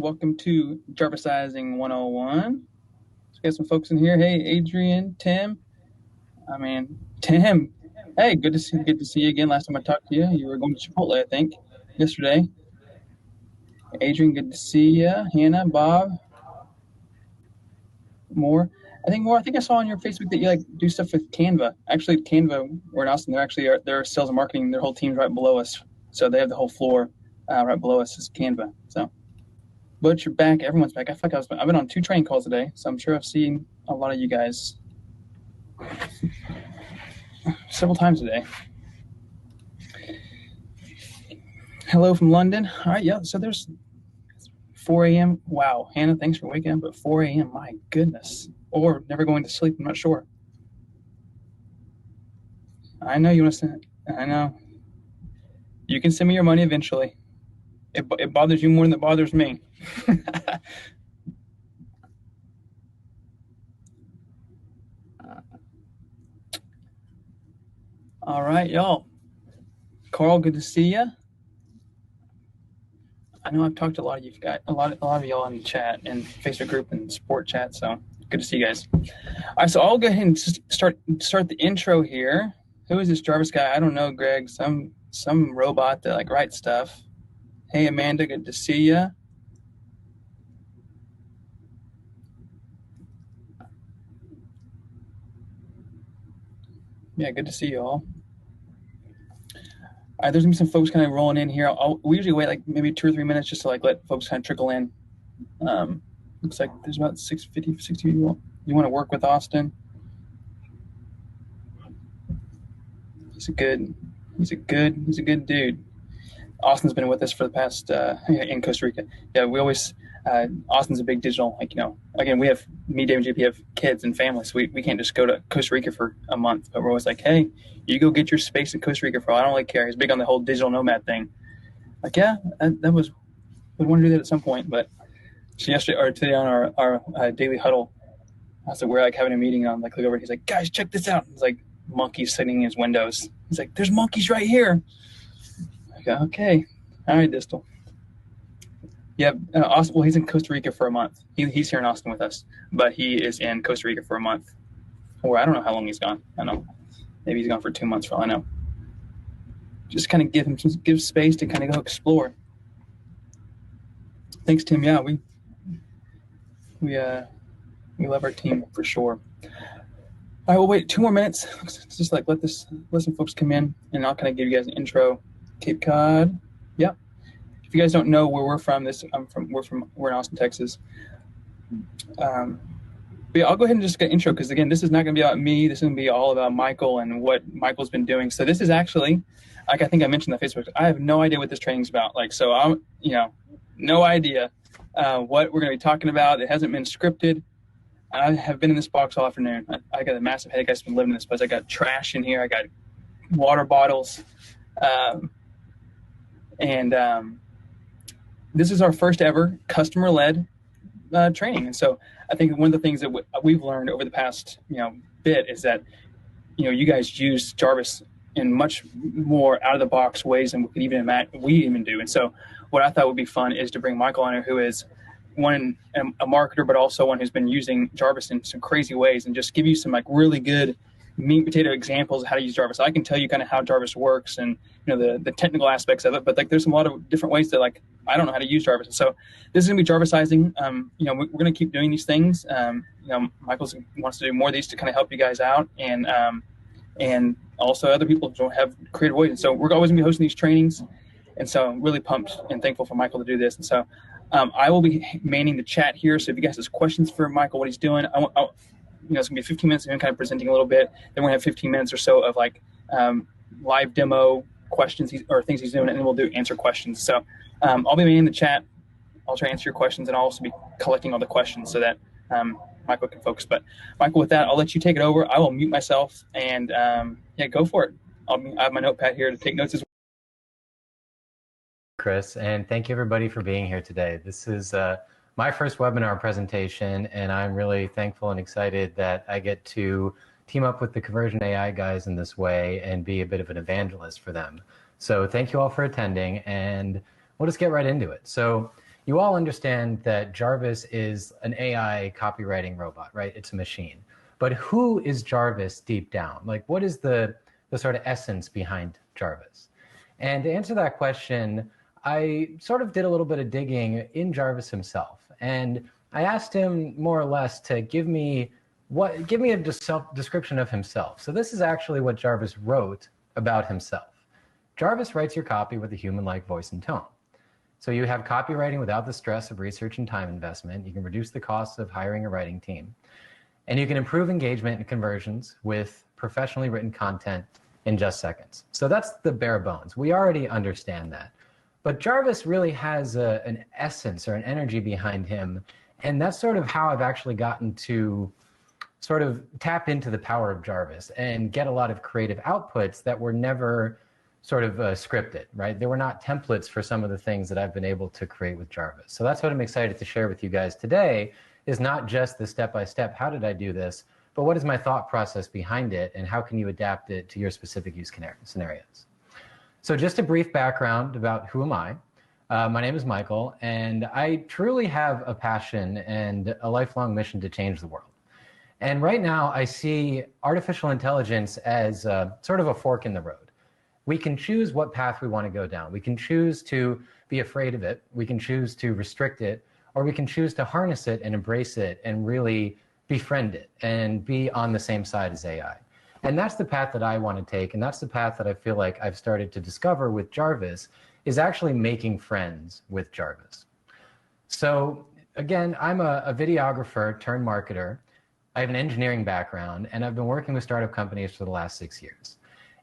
Welcome to Jarvisizing 101. Let's get some folks in here. Hey, Adrian, Tim. Tim. Hey, good to see you again. Last time I talked to you, you were going to Chipotle, I think, yesterday. Adrian, good to see you. Hannah, Bob, More. I think I saw on your Facebook that you do stuff with Canva. Actually, Canva, we're in Austin. They're sales and marketing. Their whole team's right below us, so they have the whole floor right below us is Canva. So, but you're back. Everyone's back. I feel like I've been on 2 training calls today, so I'm sure I've seen a lot of you guys several times today. Hello from London. All right, yeah. So there's 4 a.m. Wow, Hannah, thanks for waking up at 4 a.m. My goodness. Or never going to sleep. I'm not sure. I know you want to send it. I know. You can send me your money eventually. It bothers you more than it bothers me. All right, y'all. Carl, good to see you. I know I've talked to a lot of you guys, a lot of y'all in the chat and Facebook group and sport chat. So good to see you guys. All right, so I'll go ahead and start the intro here. Who is this Jarvis guy? I don't know, Greg. Some robot that writes stuff. Hey, Amanda, good to see you. Yeah, good to see you all. All right, there's gonna be some folks kind of rolling in here. We usually wait maybe 2 or 3 minutes just to let folks kind of trickle in. Looks like there's about 60 people. You want to work with Austin? He's a good dude. Austin's been with us for the past in Costa Rica. Yeah, we always Austin's a big digital. Again, we have me, Dave, and JP have kids and families, so we can't just go to Costa Rica for a month. But we're always like, hey, you go get your space in Costa Rica for. I don't really care. He's big on the whole digital nomad thing. That was we'd want to do that at some point. But so yesterday or today on our daily huddle, so we're having a meeting on look over. He's like, guys, check this out. It's monkeys sitting in his windows. He's like, there's monkeys right here. I go, okay, all right, Distal. Yeah, Austin. Well, he's in Costa Rica for a month. He's here in Austin with us, but he is in Costa Rica for a month. Or I don't know how long he's gone. I don't know. Maybe he's gone for 2 months for all I know. Just kind of give space to kind of go explore. Thanks, Tim. Yeah, we love our team for sure. All right, we'll wait 2 more minutes. Just let some folks come in, and I'll kind of give you guys an intro. Cape Cod. Yep. If you guys don't know where we're from, we're in Austin, Texas. But yeah, I'll go ahead and just get an intro because again, this is not going to be about me. This is going to be all about Michael and what Michael's been doing. So this is actually, I think I mentioned on Facebook, I have no idea what this training's about. So I'm, no idea what we're going to be talking about. It hasn't been scripted. I have been in this box all afternoon. I got a massive headache. I've been living in this place. I got trash in here. I got water bottles. This is our first ever customer-led training. And so I think one of the things that we've learned over the past, bit is that, you guys use Jarvis in much more out-of-the-box ways than we could even do. And so what I thought would be fun is to bring Michael on here, who is a marketer, but also one who's been using Jarvis in some crazy ways and just give you some really good meat and potato examples of how to use Jarvis. I can tell you kind of how Jarvis works and the technical aspects of it, but there's a lot of different ways that I don't know how to use Jarvis. And so this is gonna be Jarvisizing. We're gonna keep doing these things. Michael wants to do more of these to kind of help you guys out, and also other people don't have creative ways. And so we're always gonna be hosting these trainings, and so I'm really pumped and thankful for Michael to do this. And so I will be manning the chat here. So if you guys have questions for Michael, what he's doing, it's gonna be 15 minutes of him kind of presenting a little bit. Then we're gonna have 15 minutes or so of live demo questions or things he's doing, and then we'll answer questions. So I'll be manning the chat. I'll try to answer your questions, and I'll also be collecting all the questions so that Michael can focus. But Michael, with that, I'll let you take it over. I will mute myself, and go for it. I have my notepad here to take notes as well. Chris, and thank you everybody for being here today. This is my first webinar presentation, and I'm really thankful and excited that I get to team up with the Conversion AI guys in this way and be a bit of an evangelist for them. So thank you all for attending, and we'll just get right into it. So you all understand that Jarvis is an AI copywriting robot, right? It's a machine. But who is Jarvis deep down? Like, what is the sort of essence behind Jarvis? And to answer that question, I sort of did a little bit of digging in Jarvis himself. And I asked him more or less to give me a description of himself. So this is actually what Jarvis wrote about himself. Jarvis writes your copy with a human-like voice and tone. So you have copywriting without the stress of research and time investment. You can reduce the costs of hiring a writing team. And you can improve engagement and conversions with professionally written content in just seconds. So that's the bare bones. We already understand that. But Jarvis really has an essence or an energy behind him. And that's sort of how I've actually gotten to sort of tap into the power of Jarvis and get a lot of creative outputs that were never sort of scripted, right? There were not templates for some of the things that I've been able to create with Jarvis. So that's what I'm excited to share with you guys today, is not just the step-by-step, how did I do this, but what is my thought process behind it, and how can you adapt it to your specific use scenarios? So just a brief background about who am I. My name is Michael, and I truly have a passion and a lifelong mission to change the world. And right now I see artificial intelligence as sort of a fork in the road. We can choose what path we want to go down. We can choose to be afraid of it. We can choose to restrict it, or we can choose to harness it and embrace it and really befriend it and be on the same side as AI. And that's the path that I want to take. And that's the path that I feel like I've started to discover with Jarvis, is actually making friends with Jarvis. So again, I'm a videographer turned marketer. I have an engineering background, and I've been working with startup companies for the last 6 years.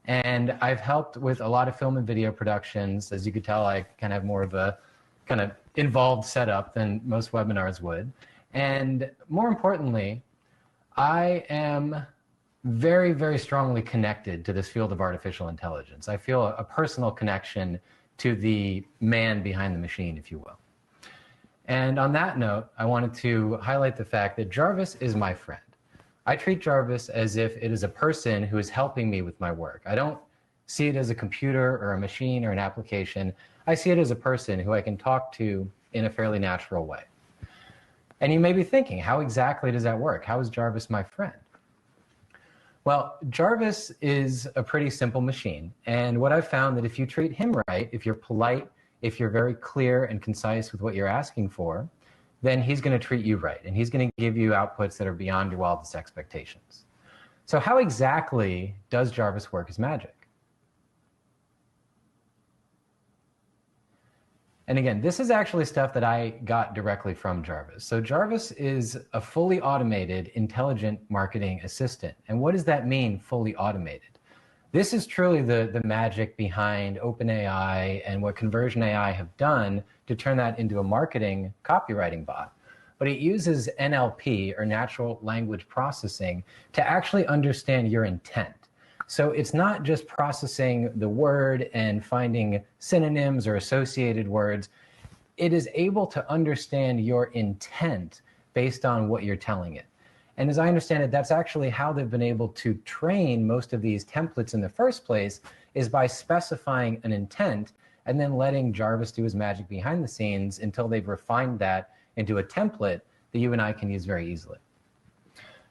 And I've helped with a lot of film and video productions. As you could tell, I kind of have more of a kind of involved setup than most webinars would. And more importantly, I am very, very strongly connected to this field of artificial intelligence. I feel a personal connection to the man behind the machine, if you will. And on that note, I wanted to highlight the fact that Jarvis is my friend. I treat Jarvis as if it is a person who is helping me with my work. I don't see it as a computer or a machine or an application. I see it as a person who I can talk to in a fairly natural way. And you may be thinking, how exactly does that work? How is Jarvis my friend? Well, Jarvis is a pretty simple machine. And what I've found that if you treat him right, if you're polite, if you're very clear and concise with what you're asking for, then he's going to treat you right. And he's going to give you outputs that are beyond your wildest expectations. So how exactly does Jarvis work as magic? And again, this is actually stuff that I got directly from Jarvis. So Jarvis is a fully automated, intelligent marketing assistant. And what does that mean, fully automated? This is truly the magic behind OpenAI and what Conversion AI have done to turn that into a marketing copywriting bot. But it uses NLP, or natural language processing, to actually understand your intent. So it's not just processing the word and finding synonyms or associated words. It is able to understand your intent based on what you're telling it. And as I understand it, that's actually how they've been able to train most of these templates in the first place, is by specifying an intent and then letting Jarvis do his magic behind the scenes until they've refined that into a template that you and I can use very easily.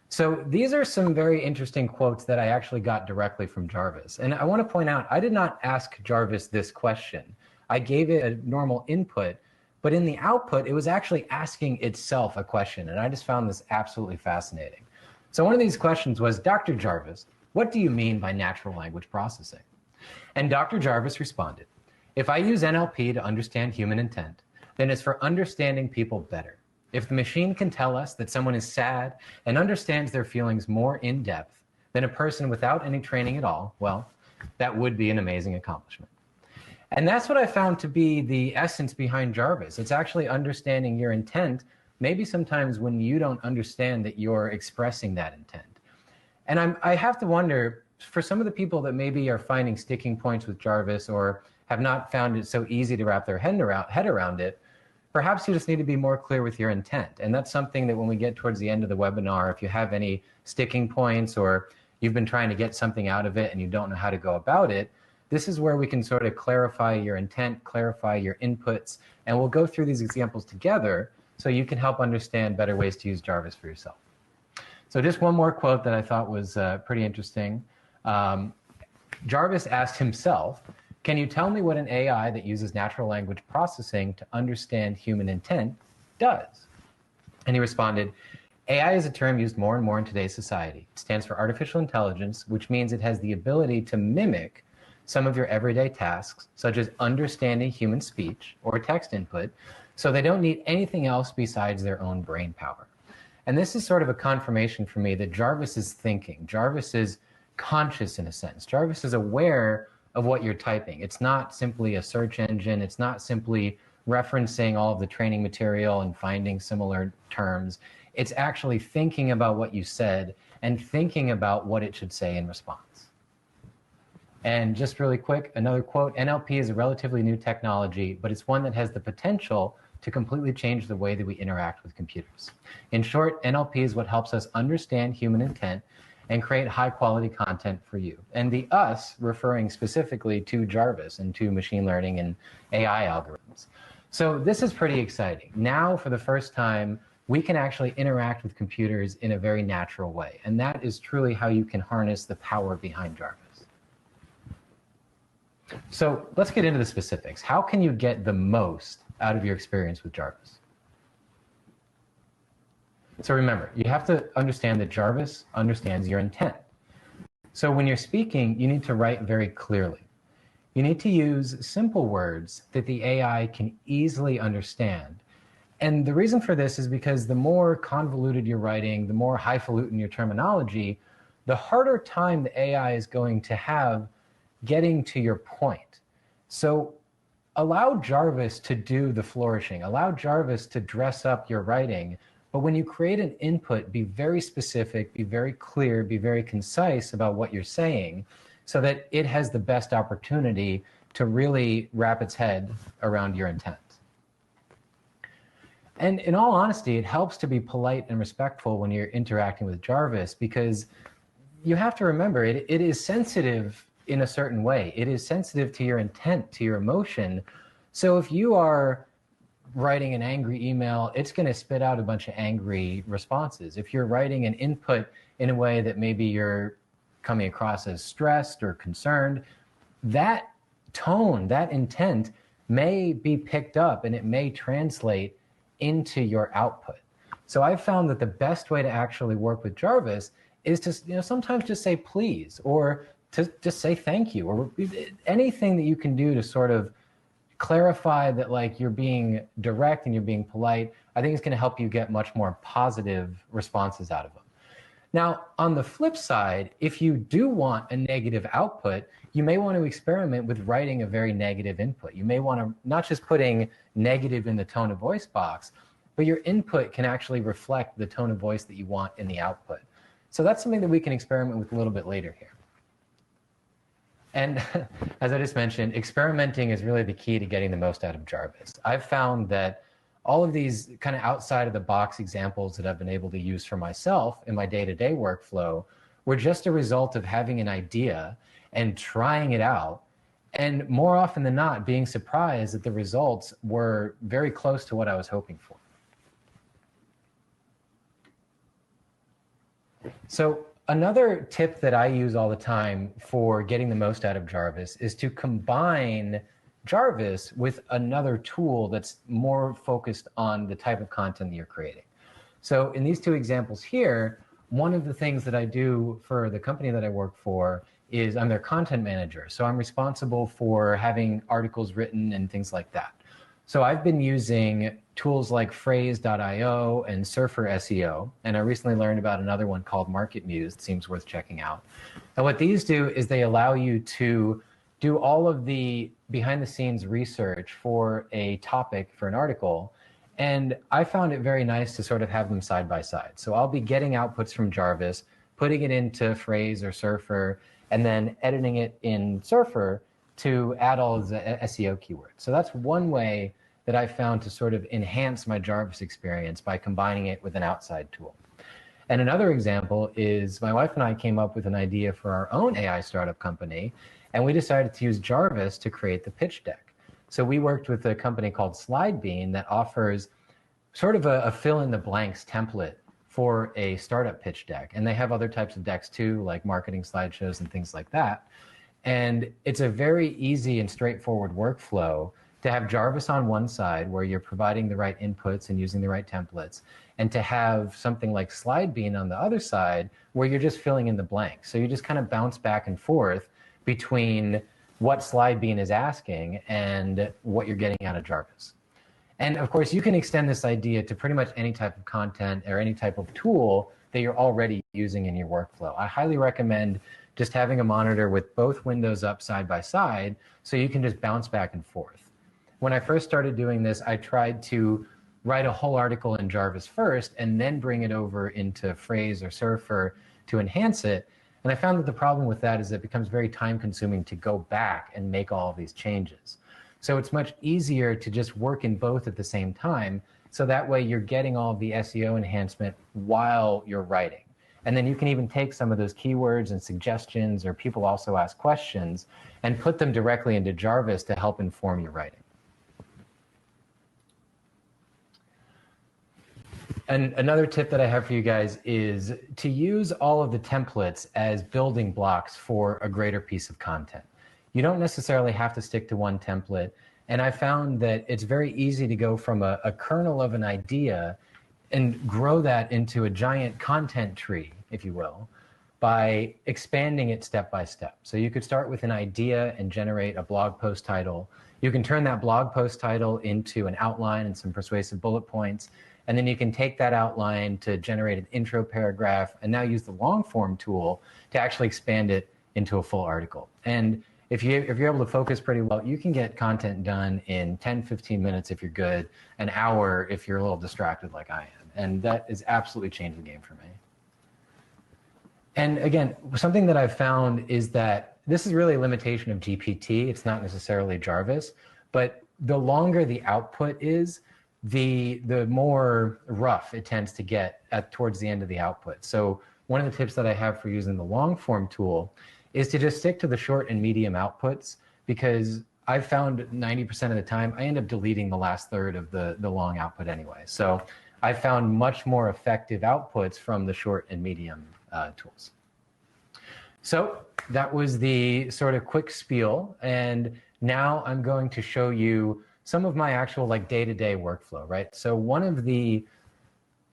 So these are some very interesting quotes that I actually got directly from Jarvis. And I want to point out, I did not ask Jarvis this question. I gave it a normal input, but in the output, it was actually asking itself a question. And I just found this absolutely fascinating. So one of these questions was, Dr. Jarvis, what do you mean by natural language processing? And Dr. Jarvis responded, if I use NLP to understand human intent, then it's for understanding people better. If the machine can tell us that someone is sad and understands their feelings more in depth than a person without any training at all, well, that would be an amazing accomplishment. And that's what I found to be the essence behind Jarvis. It's actually understanding your intent, maybe sometimes when you don't understand that you're expressing that intent. And I have to wonder, for some of the people that maybe are finding sticking points with Jarvis or have not found it so easy to wrap their head around it, perhaps you just need to be more clear with your intent. And that's something that when we get towards the end of the webinar, if you have any sticking points or you've been trying to get something out of it and you don't know how to go about it, This is where we can sort of clarify your intent, clarify your inputs, and we'll go through these examples together so you can help understand better ways to use Jarvis for yourself. So just one more quote that I thought was pretty interesting. Jarvis asked himself, "Can you tell me what an AI that uses natural language processing to understand human intent does?" And he responded, "AI is a term used more and more in today's society. It stands for artificial intelligence, which means it has the ability to mimic some of your everyday tasks, such as understanding human speech or text input, so they don't need anything else besides their own brain power." And this is sort of a confirmation for me that Jarvis is thinking. Jarvis is conscious in a sense. Jarvis is aware of what you're typing. It's not simply a search engine. It's not simply referencing all of the training material and finding similar terms. It's actually thinking about what you said and thinking about what it should say in response. And just really quick, another quote, "NLP is a relatively new technology, but it's one that has the potential to completely change the way that we interact with computers. In short, NLP is what helps us understand human intent and create high quality content for you." And the us referring specifically to Jarvis and to machine learning and AI algorithms. So this is pretty exciting. Now, for the first time, we can actually interact with computers in a very natural way. And that is truly how you can harness the power behind Jarvis. So let's get into the specifics. How can you get the most out of your experience with Jarvis? So remember, you have to understand that Jarvis understands your intent. So when you're speaking, you need to write very clearly. You need to use simple words that the AI can easily understand. And the reason for this is because the more convoluted you're writing, the more highfalutin your terminology, the harder time the AI is going to have getting to your point. So allow Jarvis to do the flourishing. Allow Jarvis to dress up your writing. But when you create an input, be very specific, be very clear, be very concise about what you're saying so that it has the best opportunity to really wrap its head around your intent. And in all honesty, it helps to be polite and respectful when you're interacting with Jarvis, because you have to remember it is sensitive in a certain way. It is sensitive to your intent, to your emotion. So if you are writing an angry email, it's going to spit out a bunch of angry responses. If you're writing an input in a way that maybe you're coming across as stressed or concerned, that tone, that intent may be picked up and it may translate into your output. So I've found that the best way to actually work with Jarvis is to, sometimes just say please, or to just say thank you, or anything that you can do to sort of clarify that, like, you're being direct and you're being polite. I think it's going to help you get much more positive responses out of them. Now, on the flip side, if you do want a negative output, you may want to experiment with writing a very negative input. You may want to not just putting negative in the tone of voice box, but your input can actually reflect the tone of voice that you want in the output. So that's something that we can experiment with a little bit later here. And as I just mentioned, experimenting is really the key to getting the most out of Jarvis. I've found that all of these kind of outside of the box examples that I've been able to use for myself in my day-to-day workflow were just a result of having an idea and trying it out, and more often than not being surprised that the results were very close to what I was hoping for. So another tip that I use all the time for getting the most out of Jarvis is to combine Jarvis with another tool that's more focused on the type of content that you're creating. So in these two examples here, one of the things that I do for the company that I work for is I'm their content manager. So I'm responsible for having articles written and things like that. So I've been using tools like Phrase.io and Surfer SEO, and I recently learned about another one called Market Muse. It seems worth checking out. And what these do is they allow you to do all of the behind-the-scenes research for a topic, for an article, and I found it very nice to sort of have them side by side. So I'll be getting outputs from Jarvis, putting it into Phrase or Surfer, and then editing it in Surfer to add all of the SEO keywords. So that's one way that I found to sort of enhance my Jarvis experience by combining it with an outside tool. And another example is my wife and I came up with an idea for our own AI startup company, And we decided to use Jarvis to create the pitch deck. So we worked with a company called SlideBean that offers sort of a fill in the blanks template for a startup pitch deck. And they have other types of decks too, like marketing slideshows and things like that. And it's a very easy and straightforward workflow to have Jarvis on one side where you're providing the right inputs and using the right templates, and to have something like SlideBean on the other side where you're just filling in the blanks. So you just kind of bounce back and forth between what SlideBean is asking and what you're getting out of Jarvis. And of course, you can extend this idea to pretty much any type of content or any type of tool that you're already using in your workflow. I highly recommend just having a monitor with both windows up side by side so you can just bounce back and forth. When I first started doing this, I tried to write a whole article in Jarvis first and then bring it over into Phrase or Surfer to enhance it. And I found that the problem with that is it becomes very time consuming to go back and make all of these changes. So it's much easier to just work in both at the same time. So that way you're getting all of the SEO enhancement while you're writing. And then you can even take some of those keywords and suggestions, or people also ask questions, and put them directly into Jarvis to help inform your writing. And another tip that I have for you guys is to use all of the templates as building blocks for a greater piece of content. You don't necessarily have to stick to one template. And I found that it's very easy to go from a kernel of an idea and grow that into a giant content tree, if you will, by expanding it step by step. So you could start with an idea and generate a blog post title. You can turn that blog post title into an outline and some persuasive bullet points. And then you can take that outline to generate an intro paragraph and now use the long form tool to actually expand it into a full article. And if you're able to focus pretty well, you can get content done in 10, 15 minutes if you're good, an hour if you're a little distracted like I am. And that is absolutely changed the game for me. And again, something that I've found is that this is really a limitation of GPT. It's not necessarily Jarvis, but the longer the output is, the more rough it tends to get towards the end of the output. So one of the tips that I have for using the long form tool is to just stick to the short and medium outputs, because I've found 90% of the time I end up deleting the last third of the long output anyway. So I found much more effective outputs from the short and medium tools. So that was the sort of quick spiel. And now I'm going to show you some of my actual like day-to-day workflow, right? So one of the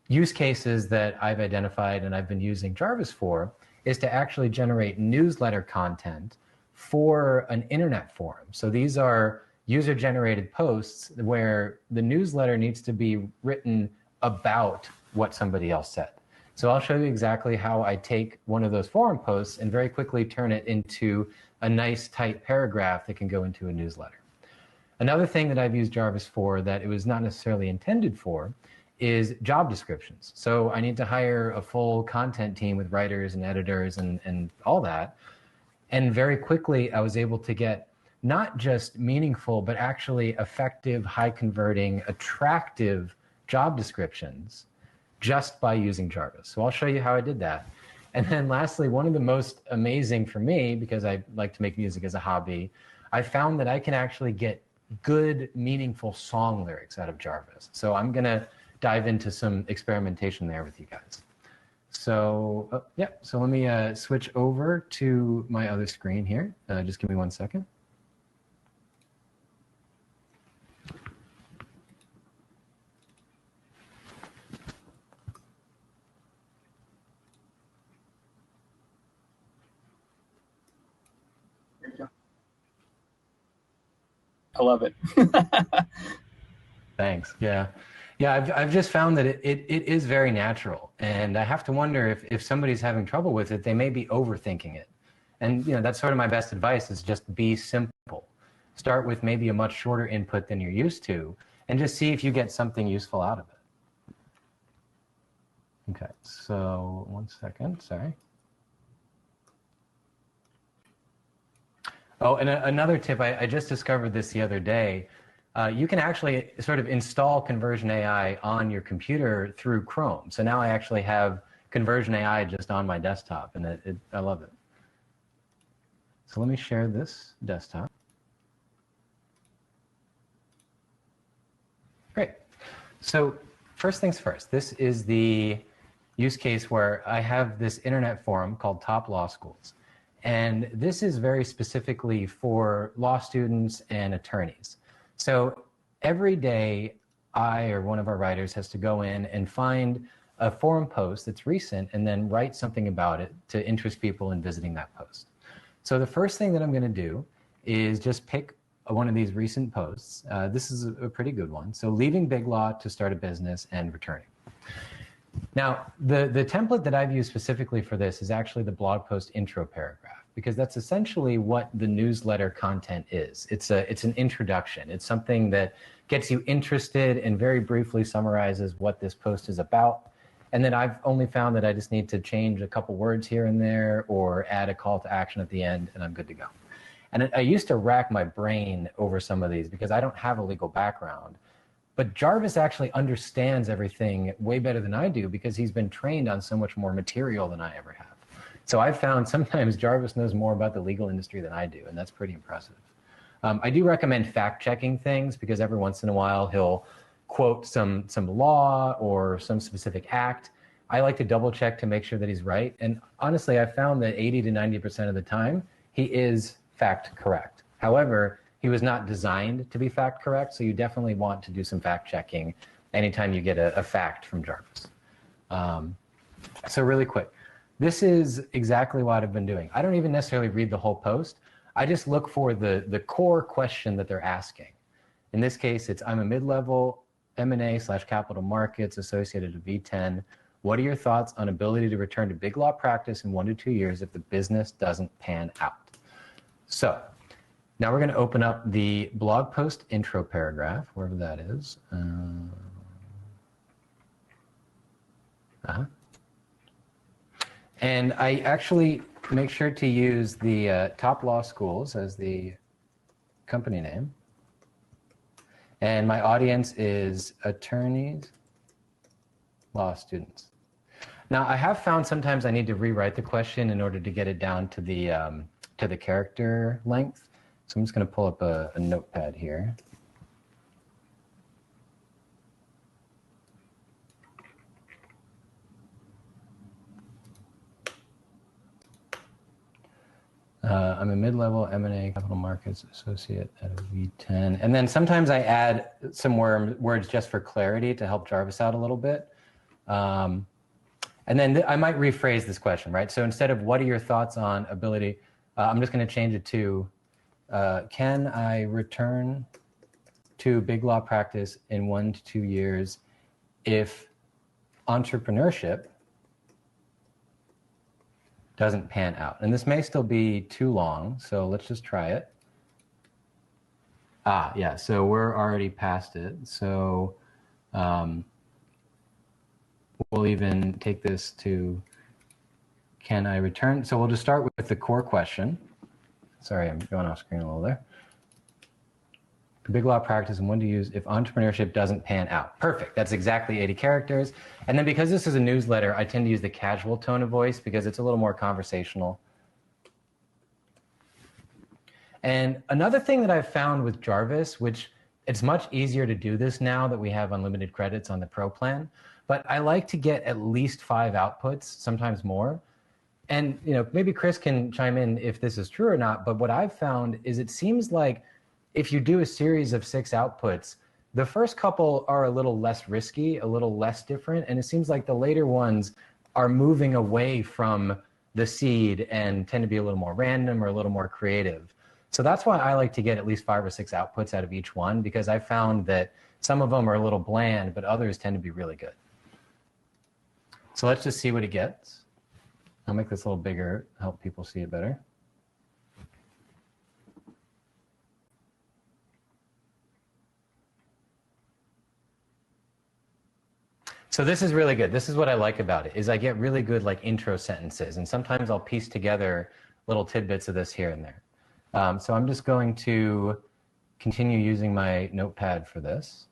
use cases that I've identified and I've been using Jarvis for is to actually generate newsletter content for an internet forum. So these are user-generated posts where the newsletter needs to be written about what somebody else said. So I'll show you exactly how I take one of those forum posts and very quickly turn it into a nice tight paragraph that can go into a newsletter. Another thing that I've used Jarvis for that it was not necessarily intended for is job descriptions. So I need to hire a full content team with writers and editors and all that. And very quickly, I was able to get not just meaningful, but actually effective, high converting, attractive job descriptions just by using Jarvis. So I'll show you how I did that. And then lastly, one of the most amazing for me, because I like to make music as a hobby, I found that I can actually get good, meaningful song lyrics out of Jarvis. So I'm going to dive into some experimentation there with you guys. So, so let me switch over to my other screen here. Just give me 1 second. I love it. Thanks. Yeah. I've just found that it is very natural, and I have to wonder if somebody's having trouble with it, they may be overthinking it. And that's sort of my best advice, is just be simple. Start with maybe a much shorter input than you're used to, and just see if you get something useful out of it. Okay, so 1 second, sorry. Oh, and another tip, I just discovered this the other day. You can actually sort of install Conversion AI on your computer through Chrome. So now I actually have Conversion AI just on my desktop, and I love it. So let me share this desktop. Great. So first things first, this is the use case where I have this internet forum called Top Law Schools. And this is very specifically for law students and attorneys. So every day, I or one of our writers has to go in and find a forum post that's recent and then write something about it to interest people in visiting that post. So the first thing that I'm going to do is just pick one of these recent posts. This is a pretty good one. So leaving big law to start a business and returning. Now, the template that I've used specifically for this is actually the blog post intro paragraph, because that's essentially what the newsletter content is. It's an introduction. It's something that gets you interested and very briefly summarizes what this post is about. And then I've only found that I just need to change a couple words here and there or add a call to action at the end, and I'm good to go. And I used to rack my brain over some of these because I don't have a legal background. But Jarvis actually understands everything way better than I do because he's been trained on so much more material than I ever have. So I've found sometimes Jarvis knows more about the legal industry than I do, and that's pretty impressive. I do recommend fact-checking things because every once in a while he'll quote some law or some specific act. I like to double-check to make sure that he's right. And honestly, I've found that 80 to 90% of the time, he is fact correct. However, he was not designed to be fact correct, so you definitely want to do some fact checking anytime you get a fact from Jarvis. So really quick, this is exactly what I've been doing. I don't even necessarily read the whole post. I just look for the core question that they're asking. In this case, it's I'm a mid-level M&A/capital markets associated with V10. What are your thoughts on ability to return to big law practice in 1 to 2 years if the business doesn't pan out? So now we're going to open up the blog post intro paragraph, wherever that is. And I actually make sure to use the Top Law Schools as the company name. And my audience is attorneys, law students. Now, I have found sometimes I need to rewrite the question in order to get it down to the character length. So I'm just going to pull up a notepad here. I'm a mid-level M&A capital markets associate at a V10. And then sometimes I add some words just for clarity to help Jarvis out a little bit. And then I might rephrase this question, right? So instead of what are your thoughts on ability, I'm just going to change it to can I return to big law practice in 1 to 2 years if entrepreneurship doesn't pan out? And this may still be too long, so let's just try it. Yeah, so we're already past it. So we'll even take this to can I return? So we'll just start with the core question. Sorry, I'm going off screen a little there. Big law practice and when to use if entrepreneurship doesn't pan out. Perfect. That's exactly 80 characters. And then because this is a newsletter, I tend to use the casual tone of voice because it's a little more conversational. And another thing that I've found with Jarvis, which it's much easier to do this now that we have unlimited credits on the Pro plan, but I like to get at least 5 outputs, sometimes more. And maybe Chris can chime in if this is true or not, but what I've found is it seems like if you do a series of 6 outputs, the first couple are a little less risky, a little less different, and it seems like the later ones are moving away from the seed and tend to be a little more random or a little more creative. So that's why I like to get at least 5 or 6 outputs out of each one, because I found that some of them are a little bland, but others tend to be really good. So let's just see what it gets. I'll make this a little bigger, help people see it better. So this is really good. This is what I like about it, is I get really good intro sentences, and sometimes I'll piece together little tidbits of this here and there. So I'm just going to continue using my notepad for this.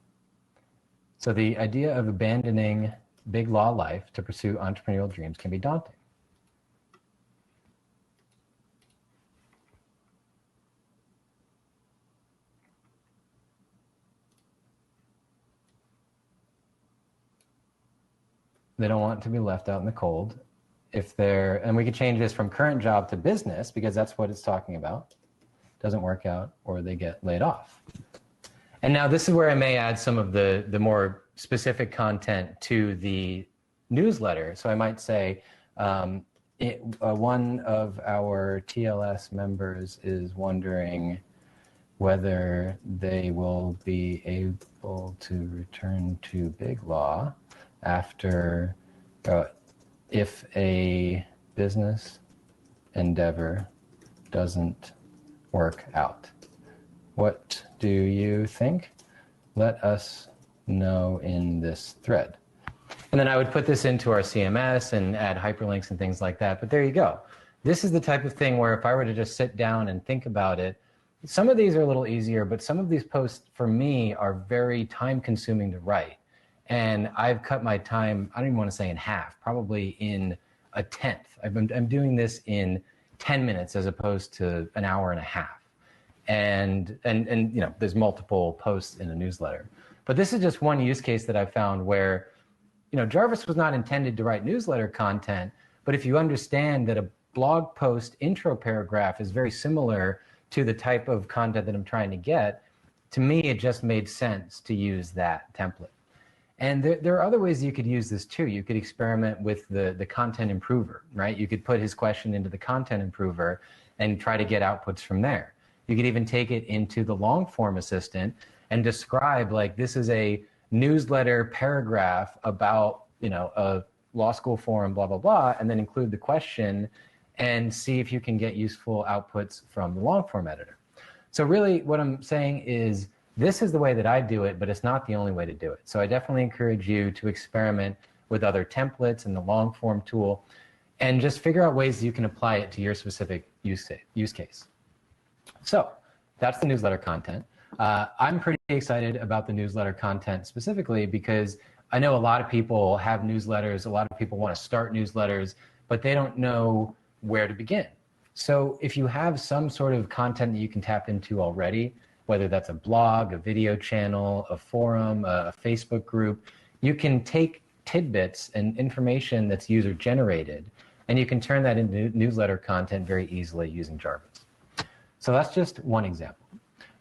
So the idea of abandoning big law life to pursue entrepreneurial dreams can be daunting. They don't want to be left out in the cold. If they're, and we could change this from current job to business because that's what it's talking about. Doesn't work out or they get laid off. And now this is where I may add some of the more specific content to the newsletter. So I might say, one of our TLS members is wondering whether they will be able to return to Big Law after, if a business endeavor doesn't work out. What do you think? Let us know in this thread. And then I would put this into our CMS and add hyperlinks and things like that. But there you go. This is the type of thing where if I were to just sit down and think about it, some of these are a little easier, but some of these posts for me are very time consuming to write. And I've cut my time, I don't even want to say in half, probably in a tenth. I'm doing this in 10 minutes as opposed to an hour and a half. And you know, there's multiple posts in a newsletter. But this is just one use case that I found where, you know, Jarvis was not intended to write newsletter content, but if you understand that a blog post intro paragraph is very similar to the type of content that I'm trying to get, to me, it just made sense to use that template. And there are other ways you could use this too. You could experiment with the content improver, right? You could put his question into the content improver and try to get outputs from there. You could even take it into the long form assistant and describe, like, this is a newsletter paragraph about, you know, a law school forum, blah, blah, blah, and then include the question and see if you can get useful outputs from the long form editor. So really what I'm saying is, this is the way that I do it, but it's not the only way to do it. So I definitely encourage you to experiment with other templates and the long form tool and just figure out ways you can apply it to your specific use case. So that's the newsletter content. I'm pretty excited about the newsletter content specifically because I know a lot of people have newsletters, a lot of people want to start newsletters, but they don't know where to begin. So if you have some sort of content that you can tap into already, whether that's a blog, a video channel, a forum, a Facebook group, you can take tidbits and information that's user generated, and you can turn that into newsletter content very easily using Jarvis. So that's just one example.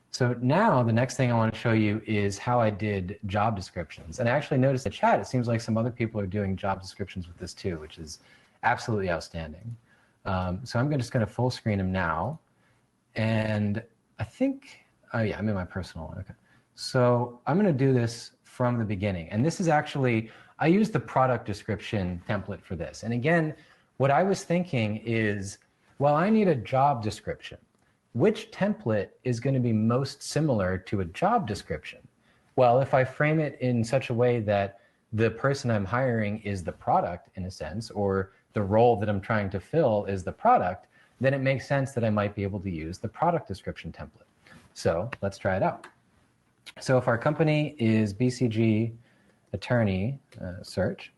So now the next thing I want to show you is how I did job descriptions. And I actually noticed in the chat, it seems like some other people are doing job descriptions with this too, which is absolutely outstanding. So I'm just going to full screen them now. And I think, oh yeah, I'm in my personal one, okay. So I'm going to do this from the beginning. And this is actually, I used the product description template for this. And again, what I was thinking is, well, I need a job description. Which template is going to be most similar to a job description? Well, if I frame it in such a way that the person I'm hiring is the product in a sense, or the role that I'm trying to fill is the product, then it makes sense that I might be able to use the product description template. So let's try it out. So if our company is BCG Attorney Search,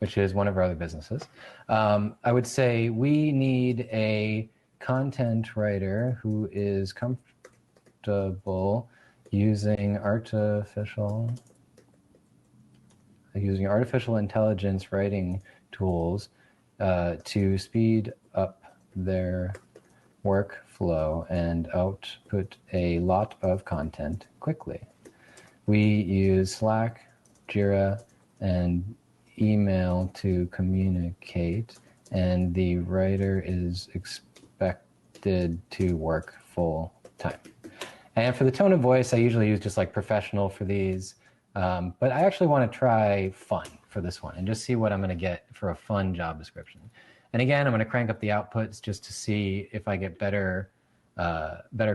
which is one of our other businesses, I would say we need a content writer who is comfortable using artificial intelligence writing tools to speed up their workflow and output a lot of content quickly. We use Slack, Jira, and email to communicate, and the writer is expected to work full time. And for the tone of voice, I usually use just like professional for these, but I actually want to try fun for this one and just see what I'm going to get for a fun job description. And again, I'm going to crank up the outputs just to see if I get better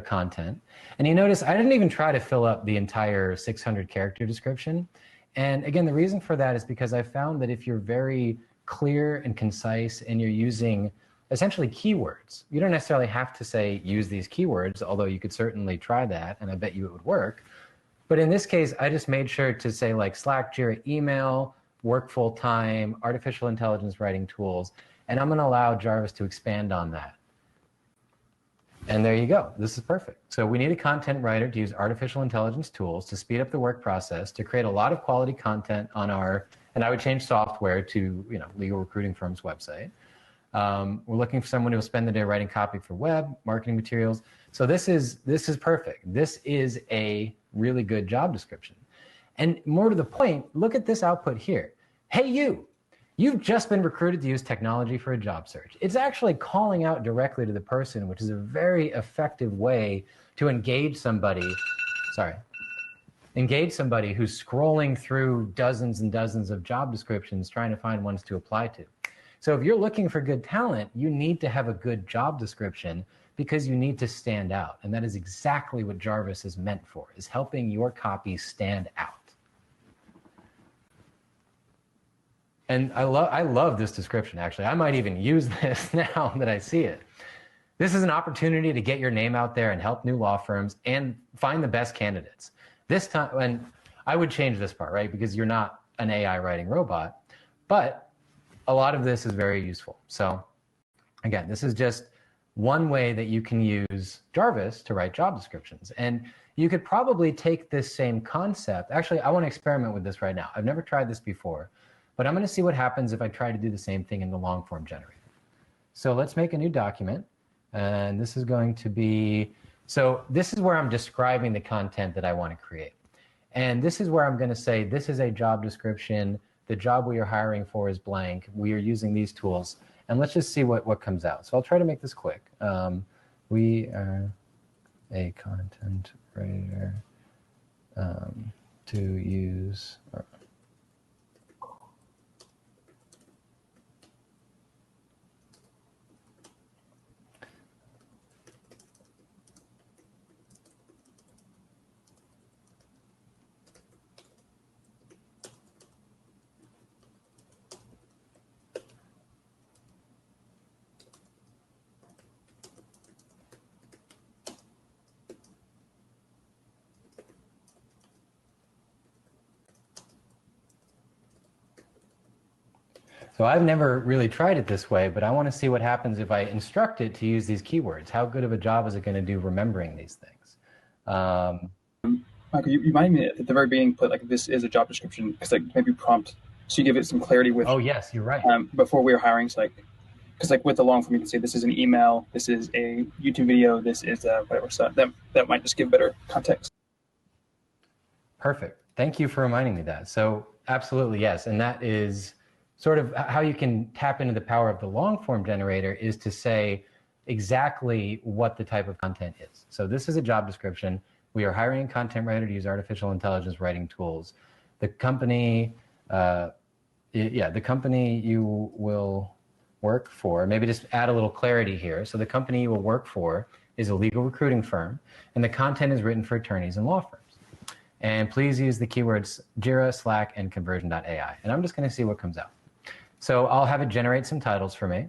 content. And you notice I didn't even try to fill up the entire 600 character description. And again, the reason for that is because I found that if you're very clear and concise and you're using essentially keywords, you don't necessarily have to say use these keywords, although you could certainly try that and I bet you it would work. But in this case, I just made sure to say like Slack, Jira, email, work full time, artificial intelligence writing tools, and I'm going to allow Jarvis to expand on that. And there you go. This is perfect. So we need a content writer to use artificial intelligence tools to speed up the work process, to create a lot of quality content on our and I would change software to, legal recruiting firm's website. We're looking for someone who will spend the day writing copy for web, marketing materials. So this is perfect. This is a really good job description. And more to the point, look at this output here. Hey, you've just been recruited to use technology for a job search. It's actually calling out directly to the person, which is a very effective way to engage somebody who's scrolling through dozens and dozens of job descriptions trying to find ones to apply to. So if you're looking for good talent, you need to have a good job description because you need to stand out. And that is exactly what Jarvis is meant for, is helping your copy stand out. And I love this description, actually. I might even use this now that I see it. This is an opportunity to get your name out there and help new law firms and find the best candidates. This time, and I would change this part, right? Because you're not an AI writing robot, but a lot of this is very useful. So again, this is just one way that you can use Jarvis to write job descriptions. And you could probably take this same concept. Actually, I want to experiment with this right now. I've never tried this before, but I'm going to see what happens if I try to do the same thing in the long form generator. So let's make a new document. And this is going to be, so this is where I'm describing the content that I want to create. And this is where I'm going to say, this is a job description. The job we are hiring for is blank. We are using these tools. And let's just see what comes out. So I'll try to make this quick. We are a content writer to use. So I've never really tried it this way, but I want to see what happens if I instruct it to use these keywords. How good of a job is it going to do remembering these things? Michael, you might at the very beginning put like this is a job description because like maybe prompt so you give it some clarity with. Oh yes, you're right. Before we were hiring, so like because like with the long form you can say this is an email, this is a YouTube video, this is whatever. So that might just give better context. Perfect. Thank you for reminding me that. So absolutely yes, and that is sort of how you can tap into the power of the long form generator is to say exactly what the type of content is. So this is a job description. We are hiring a content writer to use artificial intelligence writing tools. The company, the company you will work for, maybe just add a little clarity here. So the company you will work for is a legal recruiting firm, and the content is written for attorneys and law firms. And please use the keywords Jira, Slack, and conversion.ai. And I'm just going to see what comes out. So I'll have it generate some titles for me.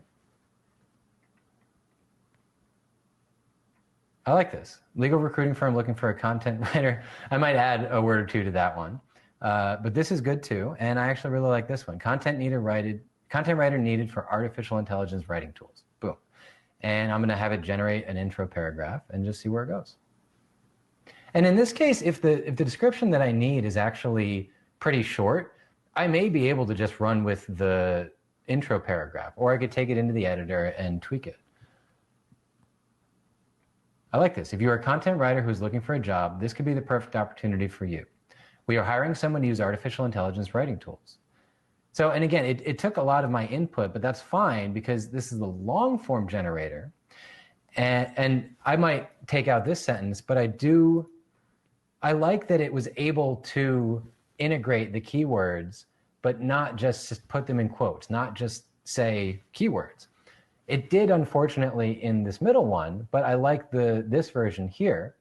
I like this. Legal recruiting firm looking for a content writer. I might add a word or two to that one. But this is good too. And I actually really like this one. Content writer needed for artificial intelligence writing tools. Boom. And I'm going to have it generate an intro paragraph and just see where it goes. And in this case, if the description that I need is actually pretty short, I may be able to just run with the intro paragraph, or I could take it into the editor and tweak it. I like this. If you're a content writer who's looking for a job, this could be the perfect opportunity for you. We are hiring someone to use artificial intelligence writing tools. So, and again, it took a lot of my input, but that's fine because this is the long form generator. And I might take out this sentence, but I like that it was able to integrate the keywords, but not just put them in quotes, not just say keywords. It did, unfortunately, in this middle one, but I like this version here.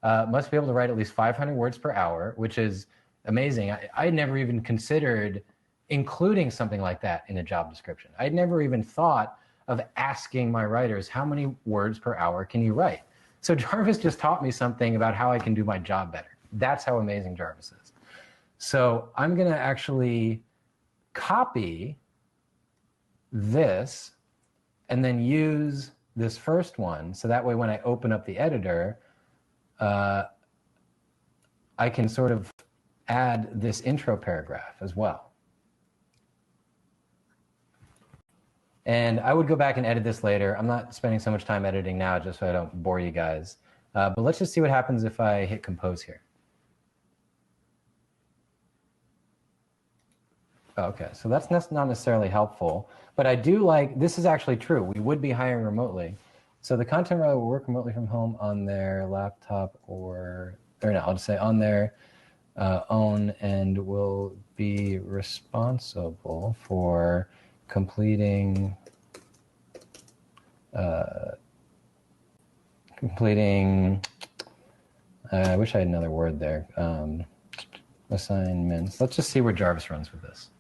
Must be able to write at least 500 words per hour, which is amazing. I never even considered including something like that in a job description. I'd never even thought of asking my writers, how many words per hour can you write? So Jarvis just taught me something about how I can do my job better. That's how amazing Jarvis is. So I'm going to actually copy this and then use this first one. So that way when I open up the editor, I can sort of add this intro paragraph as well. And I would go back and edit this later. I'm not spending so much time editing now just so I don't bore you guys. But let's just see what happens if I hit compose here. Okay, so that's not necessarily helpful, but I do like, this is actually true. We would be hiring remotely. So the content writer will work remotely from home on their laptop or no, I'll just say on their own, and will be responsible for completing I wish I had another word there. Assignments. Let's just see where Jarvis runs with this.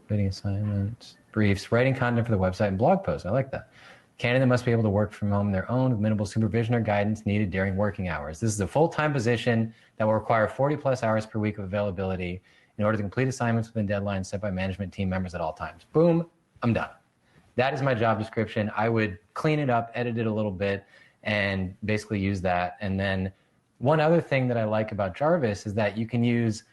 Writing assignments, briefs, writing content for the website, and blog posts. I like that. Candidate must be able to work from home on their own with minimal supervision or guidance needed during working hours. This is a full-time position that will require 40+ hours per week of availability in order to complete assignments within deadlines set by management team members at all times. Boom, I'm done. That is my job description. I would clean it up, edit it a little bit, and basically use that. And then one other thing that I like about Jarvis is that you can use,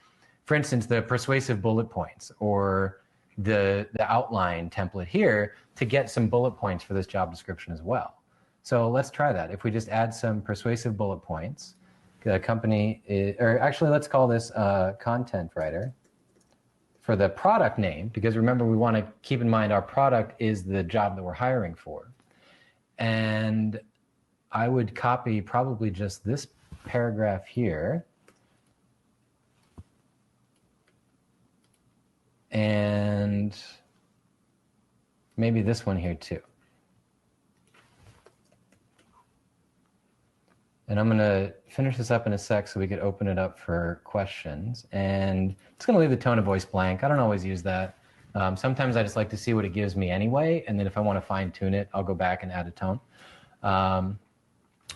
for instance, the persuasive bullet points or the outline template here to get some bullet points for this job description as well. So let's try that. If we just add some persuasive bullet points, the company is, or actually let's call this content writer for the product name, because remember, we want to keep in mind our product is the job that we're hiring for. And I would copy probably just this paragraph here and maybe this one here too. And I'm going to finish this up in a sec so we could open it up for questions. And it's going to leave the tone of voice blank. I don't always use that. Sometimes I just like to see what it gives me anyway. And then if I want to fine tune it, I'll go back and add a tone.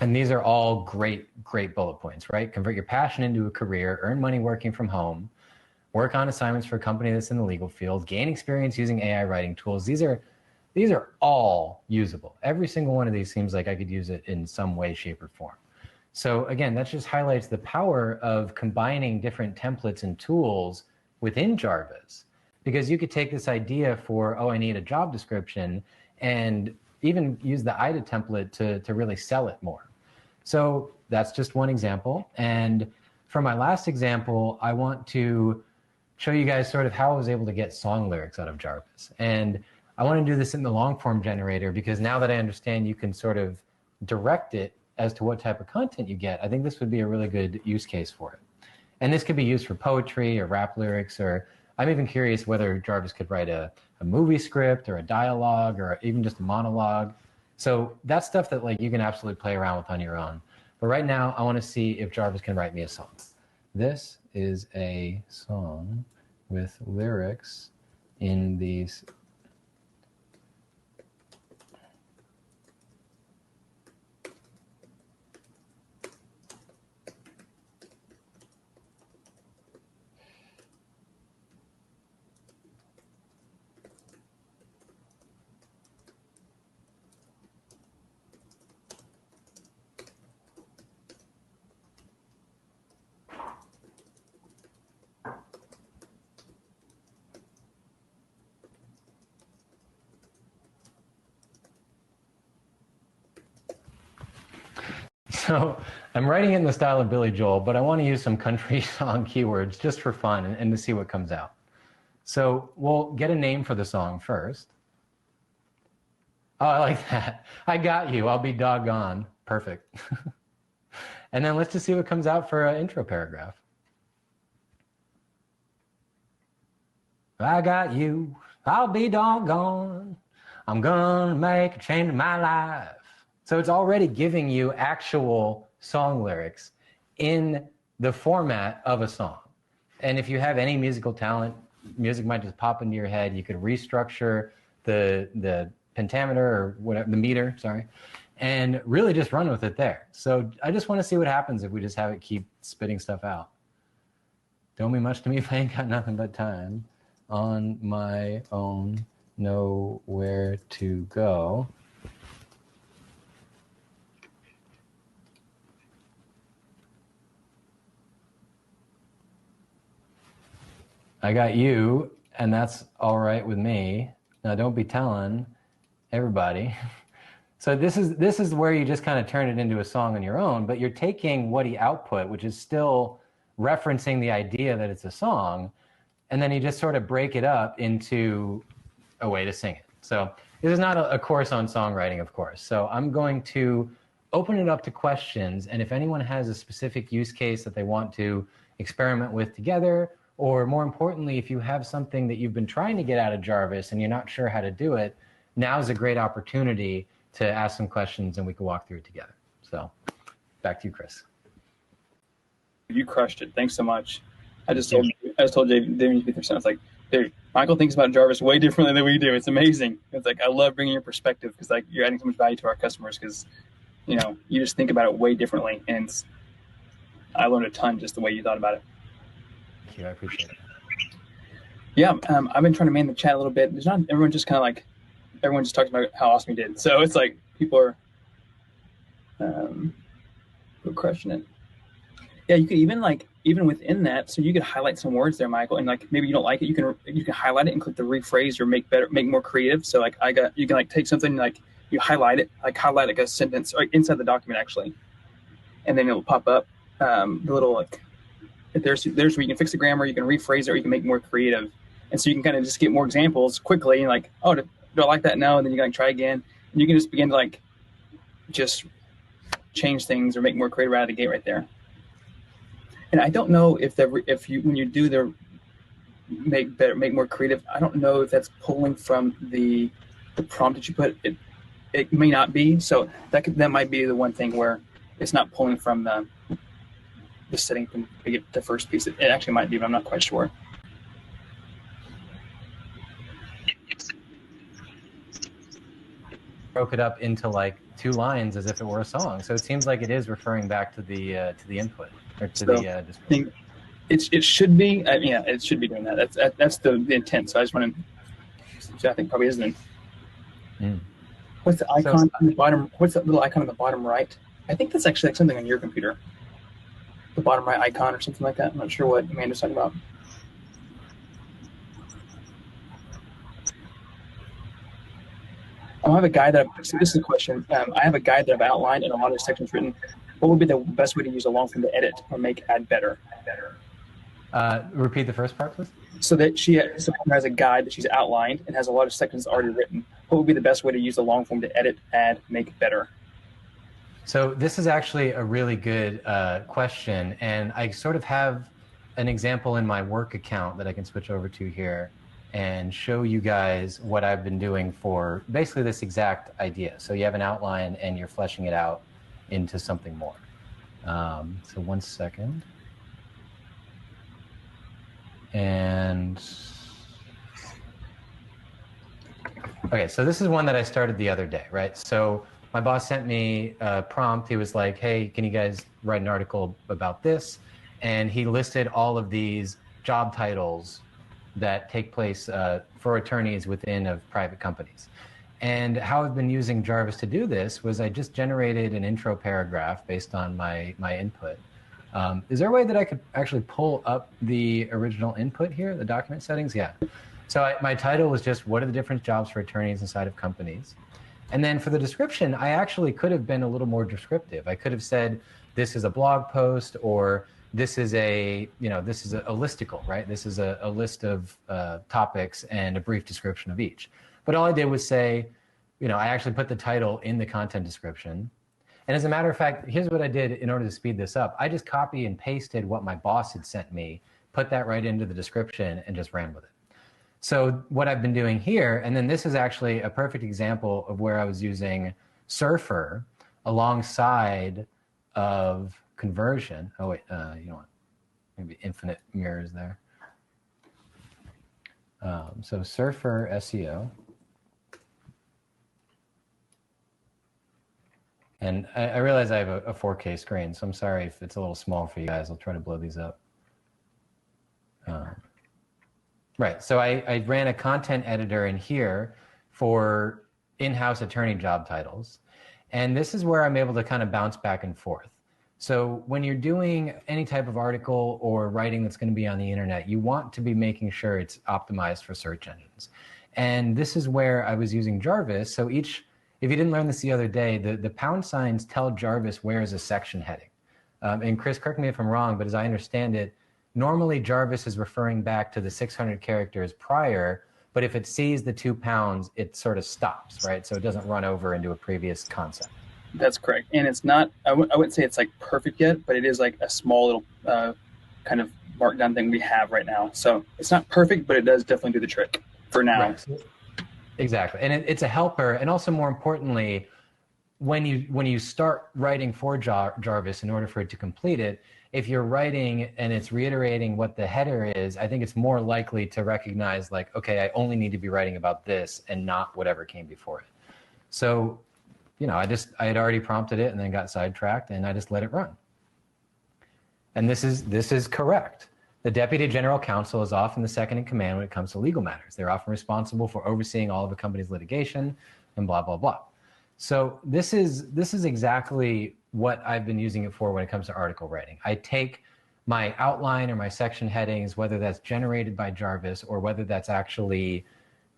And these are all great bullet points, right? Convert your passion into a career, earn money working from home, work on assignments for a company that's in the legal field, gain experience using AI writing tools. These are all usable. Every single one of these seems like I could use it in some way, shape, or form. So again, that just highlights the power of combining different templates and tools within Jarvis, because you could take this idea for, oh, I need a job description, and even use the IDA template to really sell it more. So that's just one example. And for my last example, I want to show you guys sort of how I was able to get song lyrics out of Jarvis. And I want to do this in the long form generator, because now that I understand you can sort of direct it as to what type of content you get, I think this would be a really good use case for it. And this could be used for poetry or rap lyrics, or I'm even curious whether Jarvis could write a movie script or a dialogue or even just a monologue. So that's stuff that like you can absolutely play around with on your own. But right now, I want to see if Jarvis can write me a song. This is a song with lyrics in these. So I'm writing it in the style of Billy Joel, but I want to use some country song keywords just for fun and to see what comes out. So we'll get a name for the song first. Oh, I like that. I got you. I'll be doggone. Perfect. And then let's just see what comes out for an intro paragraph. I got you. I'll be doggone. I'm gonna make a change in my life. So it's already giving you actual song lyrics in the format of a song. And if you have any musical talent, music might just pop into your head. You could restructure the pentameter or whatever, the meter, sorry, and really just run with it there. So I just want to see what happens if we just have it keep spitting stuff out. Don't be much to me if I ain't got nothing but time. On my own, know where to go. I got you, and that's all right with me. Now don't be telling everybody. So this is where you just kind of turn it into a song on your own, but you're taking what he output, which is still referencing the idea that it's a song, and then you just sort of break it up into a way to sing it. So this is not a course on songwriting, of course. So I'm going to open it up to questions, and if anyone has a specific use case that they want to experiment with together, or more importantly, if you have something that you've been trying to get out of Jarvis and you're not sure how to do it, now's a great opportunity to ask some questions and we can walk through it together. So back to you, Chris. You crushed it. Thanks so much. I just told David Peterson, I was like, dude, Michael thinks about Jarvis way differently than we do. It's amazing. It's like, I love bringing your perspective because like you're adding so much value to our customers because, you know, you just think about it way differently. And I learned a ton just the way you thought about it. Thank you. I appreciate it. Yeah. I've been trying to man the chat a little bit. There's not everyone just kind of like, everyone just talks about how awesome he did. So it's like people are crushing it. Yeah, you could even within that, so you could highlight some words there, Michael, and like maybe you don't like it, you can highlight it and click the rephrase or make more creative. So like you can like take something like you highlight it, like highlight like a sentence or inside the document actually, and then it'll pop up the little like there's where you can fix the grammar, you can rephrase it, or you can make more creative, and so you can kind of just get more examples quickly and like, oh, do I like that? No, and then you can try again, and you can just begin to like just change things or make more creative out of the gate right there. And I don't know if when you do the make more creative, I don't know if that's pulling from the prompt that you put. It may not be. So that might be the one thing where it's not pulling from the setting from the first piece. It actually might be, but I'm not quite sure. Broke it up into like 2 lines as if it were a song. So it seems like it is referring back to the input or to the display. It should be. Yeah, it should be doing that. That's the intent. So I just want to. I think probably isn't. What's the icon on the bottom? What's that little icon on the bottom right? I think that's actually like something on your computer. The bottom right icon or something like that. I'm not sure what Amanda's talking about. I have a guide that so this is a question. I have a guide that I've outlined and a lot of sections written. What would be the best way to use a long form to edit or make add better? Repeat the first part, please. So that she has a guide that she's outlined and has a lot of sections already written. What would be the best way to use a long form to edit, add, make better? So this is actually a really good question, and I sort of have an example in my work account that I can switch over to here and show you guys what I've been doing for basically this exact idea. So you have an outline and you're fleshing it out into something more. So 1 second. And okay, so this is one that I started the other day, right? So my boss sent me a prompt. He was like, hey, can you guys write an article about this? And he listed all of these job titles that take place for attorneys within of private companies. And how I've been using Jarvis to do this was I just generated an intro paragraph based on my input. Is there a way that I could actually pull up the original input here, the document settings? Yeah. So my title was just, what are the different jobs for attorneys inside of companies? And then for the description, I actually could have been a little more descriptive. I could have said, this is a blog post, or this is a listicle, right? This is a list of topics and a brief description of each. But all I did was say, I actually put the title in the content description. And as a matter of fact, here's what I did in order to speed this up. I just copy and pasted what my boss had sent me, put that right into the description, and just ran with it. So what I've been doing here, and then this is actually a perfect example of where I was using Surfer alongside of conversion. Oh wait, you know what? Maybe infinite mirrors there. So Surfer SEO. And I realize I have a 4K screen, so I'm sorry if it's a little small for you guys. I'll try to blow these up. Right, so I ran a content editor in here for in-house attorney job titles. And this is where I'm able to kind of bounce back and forth. So when you're doing any type of article or writing that's going to be on the internet, you want to be making sure it's optimized for search engines. And this is where I was using Jarvis. So if you didn't learn this the other day, the pound signs tell Jarvis where is a section heading. And Chris, correct me if I'm wrong, but as I understand it, normally Jarvis is referring back to the 600 characters prior, but if it sees the 2 pounds, it sort of stops, right? So it doesn't run over into a previous concept. That's correct. And it's not, I wouldn't say it's like perfect yet, but it is like a small little kind of markdown thing we have right now. So it's not perfect, but it does definitely do the trick for now. Right. Exactly. And it's a helper. And also more importantly, when you start writing for Jarvis, in order for it to complete it, if you're writing and it's reiterating what the header is, I think it's more likely to recognize like, okay, I only need to be writing about this and not whatever came before it. So, I had already prompted it and then got sidetracked and I just let it run. And this is correct. The Deputy General Counsel is often the second in command when it comes to legal matters. They're often responsible for overseeing all of a company's litigation and blah, blah, blah. So this is exactly what I've been using it for when it comes to article writing. I take my outline or my section headings, whether that's generated by Jarvis or whether that's actually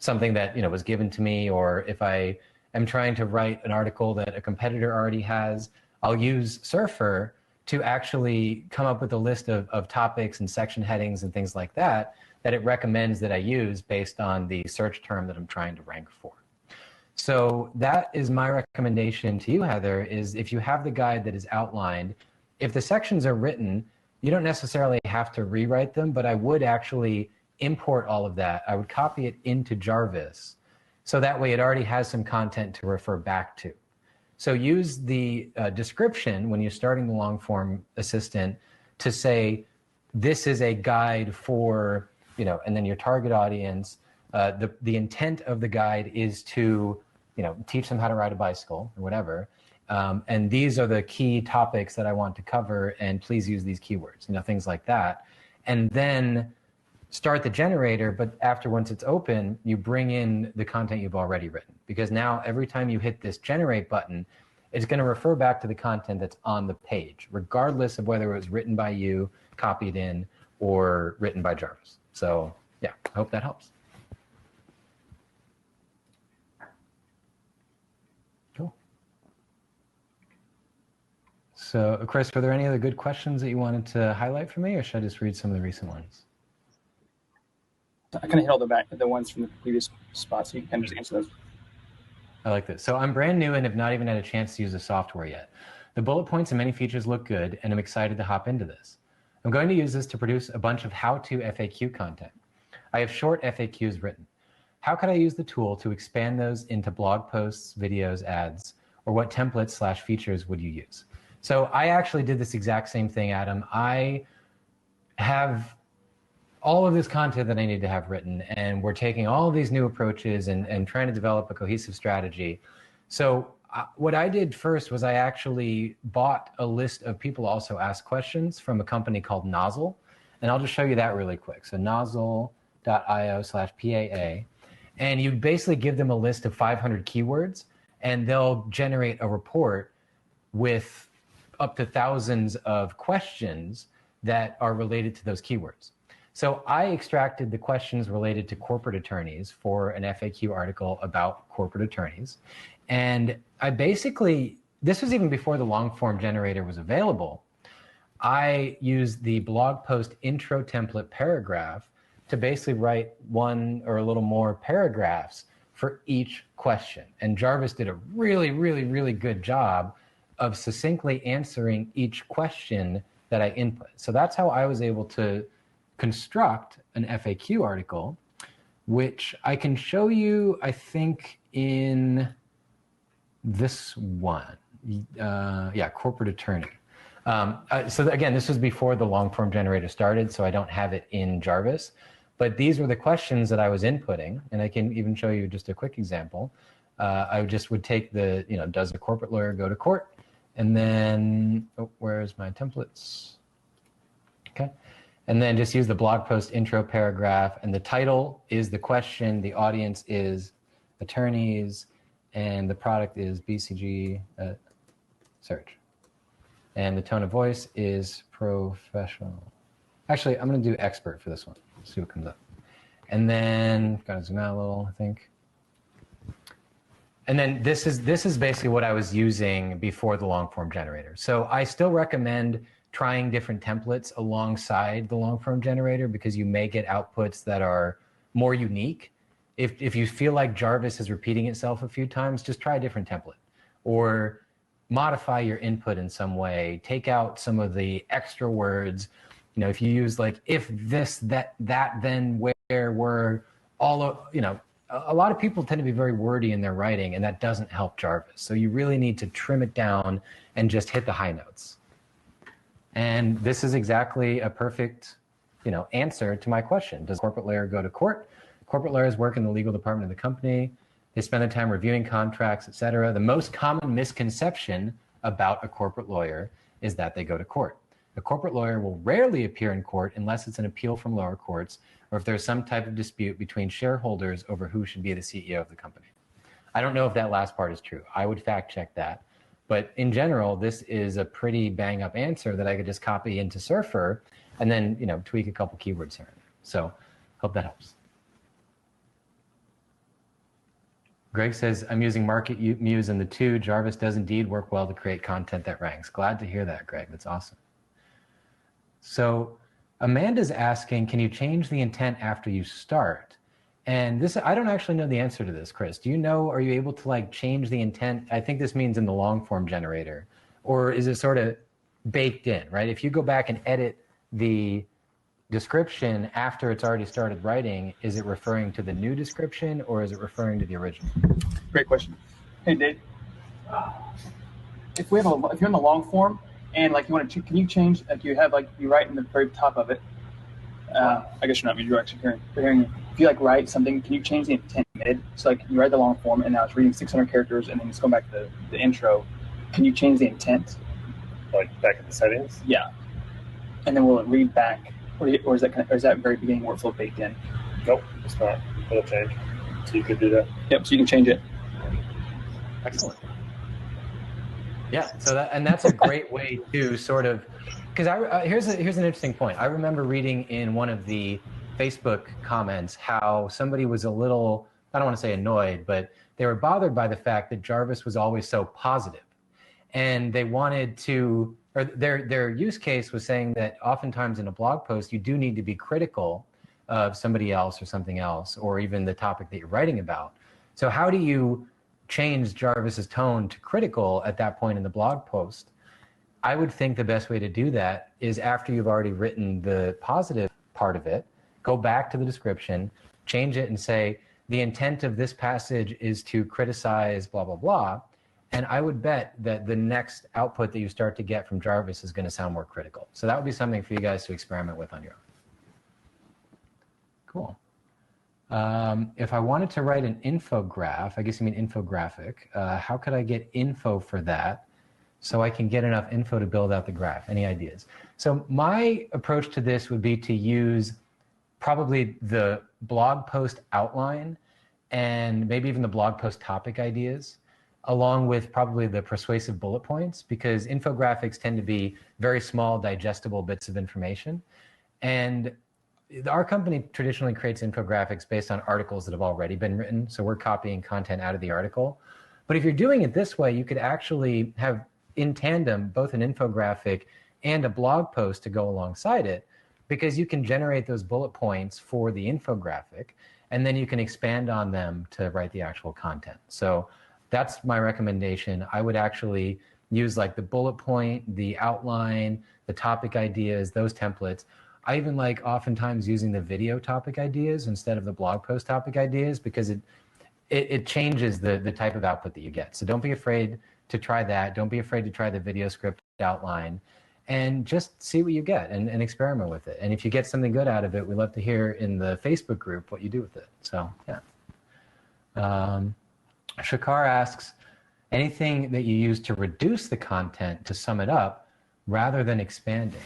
something that was given to me, or if I am trying to write an article that a competitor already has, I'll use Surfer to actually come up with a list of topics and section headings and things like that it recommends that I use based on the search term that I'm trying to rank for. So that is my recommendation to you, Heather, is if you have the guide that is outlined, if the sections are written, you don't necessarily have to rewrite them, but I would actually import all of that. I would copy it into Jarvis, so that way it already has some content to refer back to. So use the description when you're starting the long form assistant to say, this is a guide for, and then your target audience. The intent of the guide is to, teach them how to ride a bicycle or whatever. And these are the key topics that I want to cover, and please use these keywords, things like that. And then start the generator, but once it's open, you bring in the content you've already written. Because now every time you hit this generate button, it's going to refer back to the content that's on the page, regardless of whether it was written by you, copied in, or written by Jarvis. So yeah, I hope that helps. Cool. So Chris, were there any other good questions that you wanted to highlight for me, or should I just read some of the recent ones? I kind of held the ones from the previous spots, so you can just answer those. I like this. So I'm brand new and have not even had a chance to use the software yet. The bullet points and many features look good, and I'm excited to hop into this. I'm going to use this to produce a bunch of how-to FAQ content. I have short FAQs written. How could I use the tool to expand those into blog posts, videos, ads, or what templates/features would you use? So I actually did this exact same thing, Adam. I have all of this content that I need to have written, and we're taking all of these new approaches and trying to develop a cohesive strategy. So what I did first was I actually bought a list of people also ask questions from a company called Nozzle, and I'll just show you that really quick. So nozzle.io/PAA, and you basically give them a list of 500 keywords, and they'll generate a report with up to thousands of questions that are related to those keywords. So I extracted the questions related to corporate attorneys for an FAQ article about corporate attorneys. And I basically, this was even before the long form generator was available. I used the blog post intro template paragraph to basically write one or a little more paragraphs for each question. And Jarvis did a really, really, really good job of succinctly answering each question that I input. So that's how I was able to construct an FAQ article, which I can show you, I think, in this one. Yeah, corporate attorney. So again, this was before the long form generator started, so I don't have it in Jarvis. But these were the questions that I was inputting, and I can even show you just a quick example. I just would take the, does a corporate lawyer go to court? And then, where's my templates? Okay. And then just use the blog post intro paragraph, and the title is the question, the audience is attorneys, and the product is BCG search. And the tone of voice is professional. Actually, I'm going to do expert for this one. See what comes up. And then, gotta zoom out a little, I think. And then this is basically what I was using before the long form generator. So I still recommend trying different templates alongside the long form generator because you may get outputs that are more unique. If you feel like Jarvis is repeating itself a few times, just try a different template or modify your input in some way. Take out some of the extra words. You know, if you use like if this, that, then where, were, all of, you know, a lot of people tend to be very wordy in their writing, and that doesn't help Jarvis. So you really need to trim it down and just hit the high notes. And this is exactly a perfect, you know, answer to my question. Does corporate lawyer go to court? Corporate lawyers work in the legal department of the company. They spend their time reviewing contracts, et cetera. The most common misconception about a corporate lawyer is that they go to court. A corporate lawyer will rarely appear in court unless it's an appeal from lower courts or if there's some type of dispute between shareholders over who should be the CEO of the company. I don't know if that last part is true. I would fact check that. But in general, this is a pretty bang up answer that I could just copy into Surfer and then, you know, tweak a couple keywords here and there. So hope that helps. Greg says, I'm using Market Muse in the 2. Jarvis does indeed work well to create content that ranks. Glad to hear that, Greg. That's awesome. So Amanda's asking, can you change the intent after you start? And this, I don't actually know the answer to this, Chris. Do you know, are you able to like change the intent? I think this means in the long form generator, or is it sort of baked in, right? If you go back and edit the description after it's already started writing, is it referring to the new description or is it referring to the original? Great question. Hey, Dave. If you're in the long form and like you want to, can you change, like you have like, you write in the very top of it. I guess you're not, you're actually hearing. If you like write something, can you change the intent mid? So like you write the long form and now it's reading 600 characters and then it's going back to the intro. Can you change the intent? Like back at the settings? Yeah. And then will it read back? Or is that very beginning workflow baked in? Nope, it's not. It'll change. So you could do that. Yep, so you can change it. Excellent. Yeah, so that's a great way to sort of, because here's an interesting point. I remember reading in one of the Facebook comments how somebody was a little, I don't want to say annoyed, but they were bothered by the fact that Jarvis was always so positive. And they wanted to, or their use case was saying that oftentimes in a blog post, you do need to be critical of somebody else or something else, or even the topic that you're writing about. So how do you change Jarvis's tone to critical at that point in the blog post? I would think the best way to do that is after you've already written the positive part of it, go back to the description, change it and say, the intent of this passage is to criticize blah, blah, blah. And I would bet that the next output that you start to get from Jarvis is going to sound more critical. So that would be something for you guys to experiment with on your own. Cool. If I wanted to write an infograph, I guess you mean infographic, how could I get info for that so I can get enough info to build out the graph? Any ideas? So my approach to this would be to use probably the blog post outline and maybe even the blog post topic ideas, along with probably the persuasive bullet points, because infographics tend to be very small, digestible bits of information. And our company traditionally creates infographics based on articles that have already been written, so we're copying content out of the article. But if you're doing it this way, you could actually have in tandem both an infographic and a blog post to go alongside it, because you can generate those bullet points for the infographic, and then you can expand on them to write the actual content. So that's my recommendation. I would actually use like the bullet point, the outline, the topic ideas, those templates. I even like oftentimes using the video topic ideas instead of the blog post topic ideas, because it changes the type of output that you get. So don't be afraid to try that. Don't be afraid to try the video script outline and just see what you get and experiment with it. And if you get something good out of it, we'd love to hear in the Facebook group what you do with it. So yeah. Shakar asks, anything that you use to reduce the content to sum it up rather than expanding?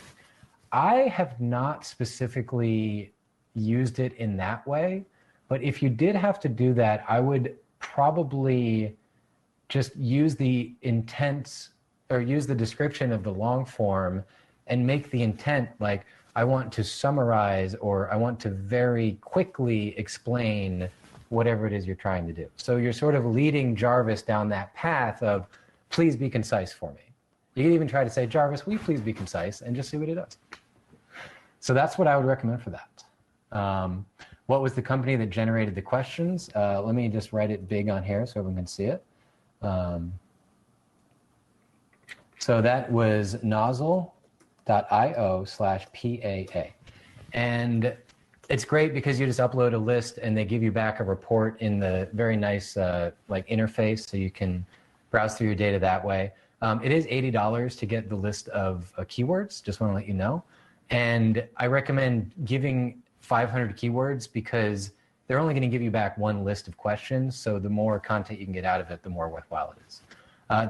I have not specifically used it in that way, but if you did have to do that, I would probably just use the intent or use the description of the long form and make the intent like, I want to summarize, or I want to very quickly explain whatever it is you're trying to do. So you're sort of leading Jarvis down that path of, please be concise for me. You can even try to say, Jarvis, will you please be concise, and just see what it does. So that's what I would recommend for that. What was the company that generated the questions? Let me just write it big on here so everyone can see it. So that was nozzle.io/PAA. And it's great because you just upload a list and they give you back a report in the very nice like interface, so you can browse through your data that way. It is $80 to get the list of keywords, just want to let you know. And I recommend giving 500 keywords because they're only going to give you back one list of questions. So the more content you can get out of it, the more worthwhile it is.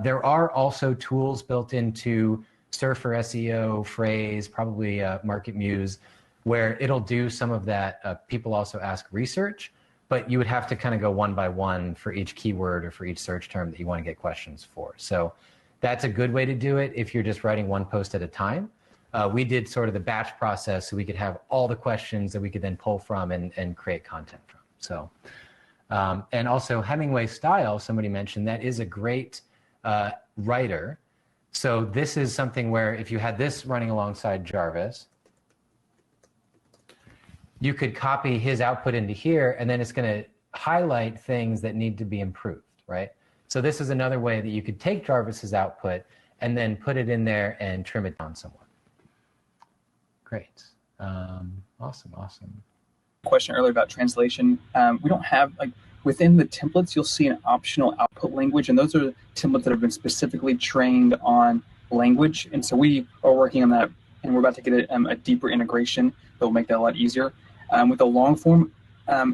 There are also tools built into Surfer SEO, Phrase, probably Market Muse, where it'll do some of that. People also ask research, but you would have to kind of go one by one for each keyword or for each search term that you want to get questions for. So that's a good way to do it if you're just writing one post at a time. We did sort of the batch process so we could have all the questions that we could then pull from and create content from. So, and also Hemingway style, somebody mentioned, that is a great writer. So this is something where if you had this running alongside Jarvis, you could copy his output into here, and then it's going to highlight things that need to be improved, right? So this is another way that you could take Jarvis's output and then put it in there and trim it down somewhat. Great. Awesome. Question earlier about translation. We don't have, like, within the templates, you'll see an optional output language, and those are templates that have been specifically trained on language. And so we are working on that, and we're about to get a deeper integration that will make that a lot easier. With the long form,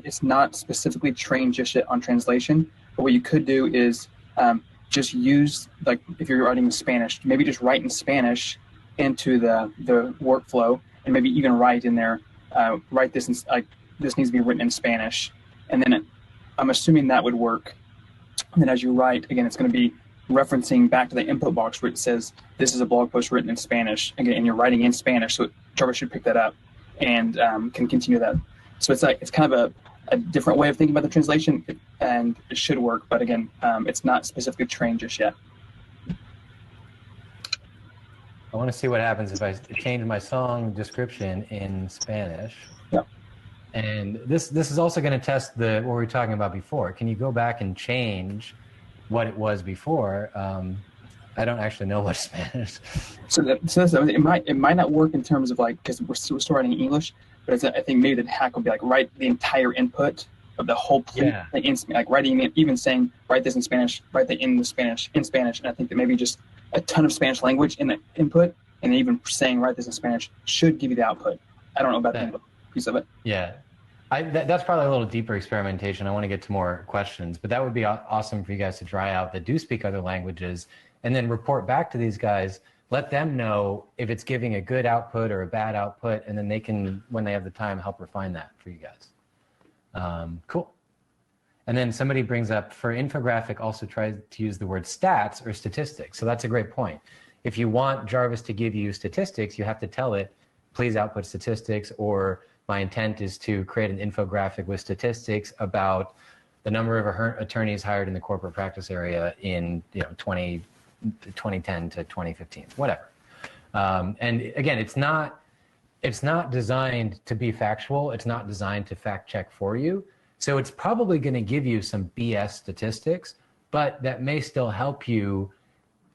it's not specifically trained just yet on translation, but what you could do is just use, like, if you're writing in Spanish, maybe just write in Spanish into the workflow, and maybe even write in there, write this in, like, this needs to be written in Spanish, and then I'm assuming that would work. And then as you write, again, it's going to be referencing back to the input box where it says this is a blog post written in Spanish, again, and you're writing in Spanish, so Jarvis should pick that up and can continue that. So it's like, it's kind of a different way of thinking about the translation, and it should work, but again, it's not specifically trained just yet. I want to see what happens if I change my song description in Spanish. Yeah. And this is also going to test what we were talking about before. Can you go back and change what it was before? I don't actually know what Spanish. So it might not work in terms of, like, because we're still writing in English, but I think maybe the hack would be like write the entire input of the whole plate, yeah, like writing it, even saying write this in Spanish, write that in Spanish, and I think that maybe just a ton of Spanish language in the input, and even saying write this in Spanish should give you the output. I don't know about that piece of it. Yeah, that's probably a little deeper experimentation. I want to get to more questions, but that would be awesome for you guys to try out that do speak other languages, and then report back to these guys. Let them know if it's giving a good output or a bad output, and then they can, when they have the time, help refine that for you guys. Cool. And then somebody brings up, for infographic, also try to use the word stats or statistics. So that's a great point. If you want Jarvis to give you statistics, you have to tell it, please output statistics, or my intent is to create an infographic with statistics about the number of attorneys hired in the corporate practice area in 2010 to 2015, whatever. And again, it's not designed to be factual. It's not designed to fact check for you. So it's probably going to give you some BS statistics, but that may still help you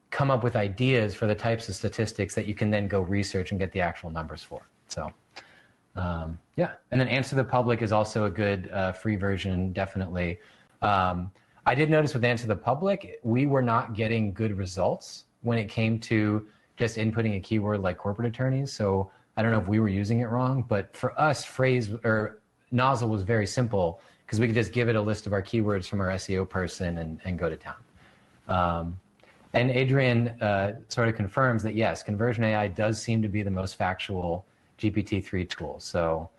come up with ideas for the types of statistics that you can then go research and get the actual numbers for. So yeah, and then Answer the Public is also a good free version, definitely. I did notice with Answer the Public, we were not getting good results when it came to just inputting a keyword like corporate attorneys. So I don't know if we were using it wrong, but for us, Phrase or Nozzle was very simple because we could just give it a list of our keywords from our SEO person and go to town. And Adrian sort of confirms that, yes, Conversion AI does seem to be the most factual GPT-3 tool. So,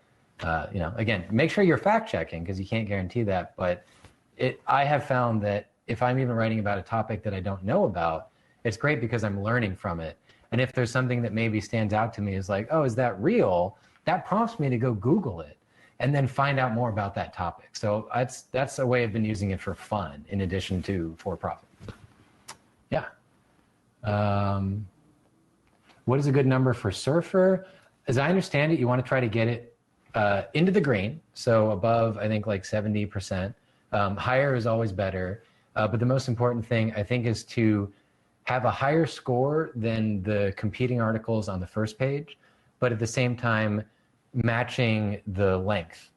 again, make sure you're fact checking because you can't guarantee that. But I have found that if I'm even writing about a topic that I don't know about, it's great because I'm learning from it. And if there's something that maybe stands out to me is like, oh, is that real? That prompts me to go Google it and then find out more about that topic. So that's a way I've been using it for fun in addition to for profit. Yeah. What is a good number for Surfer? As I understand it, you want to try to get it into the green. So above, I think like 70%. Higher is always better. But the most important thing, I think, is to have a higher score than the competing articles on the first page, but at the same time, matching the length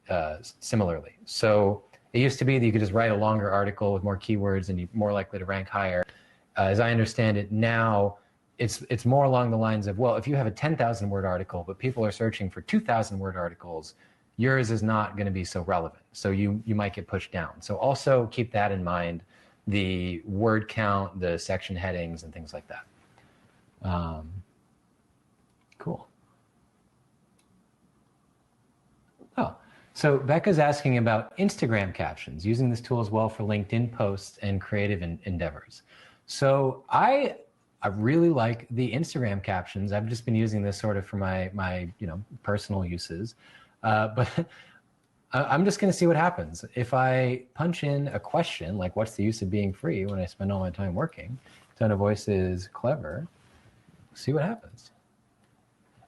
similarly. So it used to be that you could just write a longer article with more keywords and you're more likely to rank higher. As I understand it now, it's more along the lines of, well, if you have a 10,000 word article, but people are searching for 2,000 word articles, yours is not going to be so relevant. So you might get pushed down. So also keep that in mind, the word count, the section headings, and things like that. Cool. Oh, so Becca's asking about Instagram captions, using this tool as well for LinkedIn posts and creative endeavors. So I really like the Instagram captions. I've just been using this sort of for my personal uses, but I'm just going to see what happens. If I punch in a question like, what's the use of being free when I spend all my time working? Tone of voice is clever. See what happens.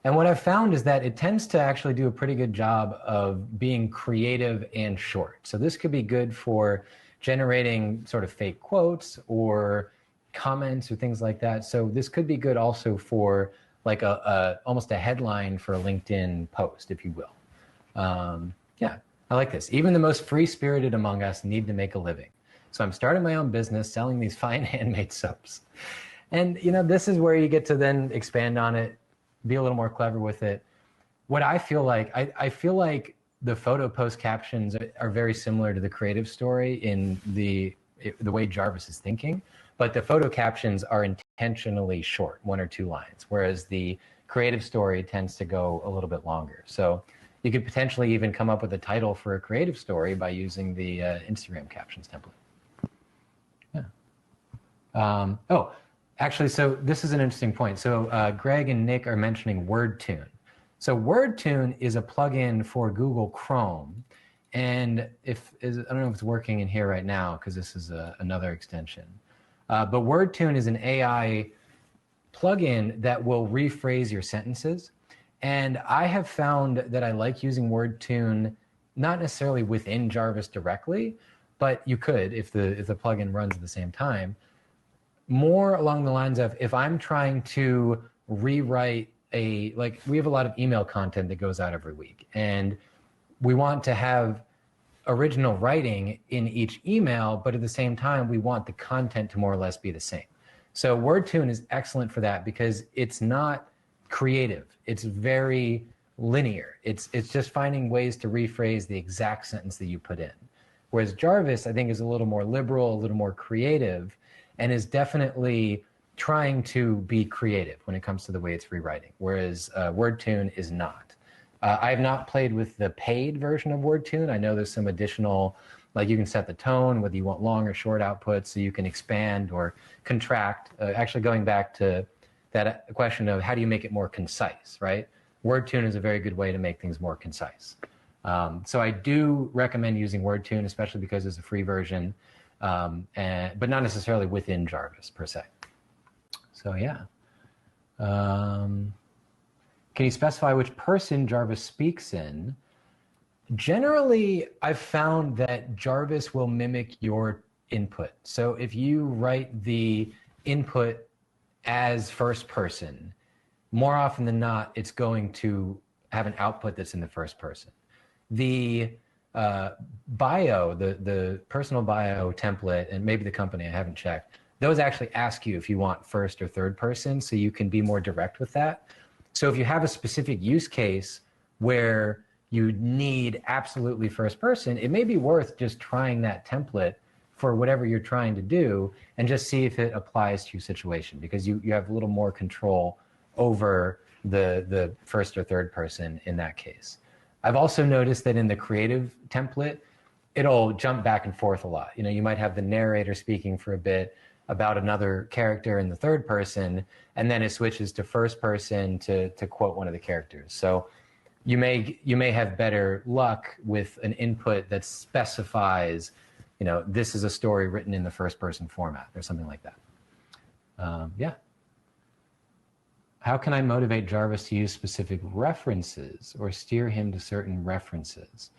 And what I've found is that it tends to actually do a pretty good job of being creative and short. So this could be good for generating sort of fake quotes or comments or things like that. So this could be good also for like almost a headline for a LinkedIn post, if you will. Yeah, I like this. Even the most free-spirited among us need to make a living. So I'm starting my own business selling these fine handmade soaps. And this is where you get to then expand on it, be a little more clever with it. What I feel like, I feel like the photo post captions are very similar to the creative story in the way Jarvis is thinking, but the photo captions are intentionally short, 1 or 2 lines, whereas the creative story tends to go a little bit longer. So you could potentially even come up with a title for a creative story by using the Instagram captions template. Yeah. Oh, actually, so this is an interesting point. So Greg and Nick are mentioning WordTune. So WordTune is a plugin for Google Chrome. And I don't know if it's working in here right now because this is another extension. But WordTune is an AI plugin that will rephrase your sentences. And I have found that I like using WordTune, not necessarily within Jarvis directly, but you could if the plugin runs at the same time. More along the lines of, if I'm trying to rewrite like we have a lot of email content that goes out every week, and we want to have original writing in each email, but at the same time, we want the content to more or less be the same. So WordTune is excellent for that because it's not creative. It's very linear. It's just finding ways to rephrase the exact sentence that you put in. Whereas Jarvis, I think, is a little more liberal, a little more creative, and is definitely trying to be creative when it comes to the way it's rewriting, whereas WordTune is not. I have not played with the paid version of WordTune. I know there's some additional, like you can set the tone, whether you want long or short outputs, so you can expand or contract. Actually, going back to that question of how do you make it more concise, right? WordTune is a very good way to make things more concise. So I do recommend using WordTune, especially because there's a free version, but not necessarily within Jarvis per se. So yeah. Can you specify which person Jarvis speaks in? Generally, I've found that Jarvis will mimic your input. So if you write the input as first person, more often than not, it's going to have an output that's in the first person. The bio, the personal bio template, and maybe the company, I haven't checked, those actually ask you if you want first or third person, so you can be more direct with that. So if you have a specific use case where you need absolutely first person, it may be worth just trying that template for whatever you're trying to do and just see if it applies to your situation, because you have a little more control over the first or third person in that case. I've also noticed that in the creative template, it'll jump back and forth a lot. You know, you might have the narrator speaking for a bit, about another character in the third person, and then it switches to first person to quote one of the characters. So you may have better luck with an input that specifies, this is a story written in the first person format or something like that. Yeah. How can I motivate Jarvis to use specific references or steer him to certain references?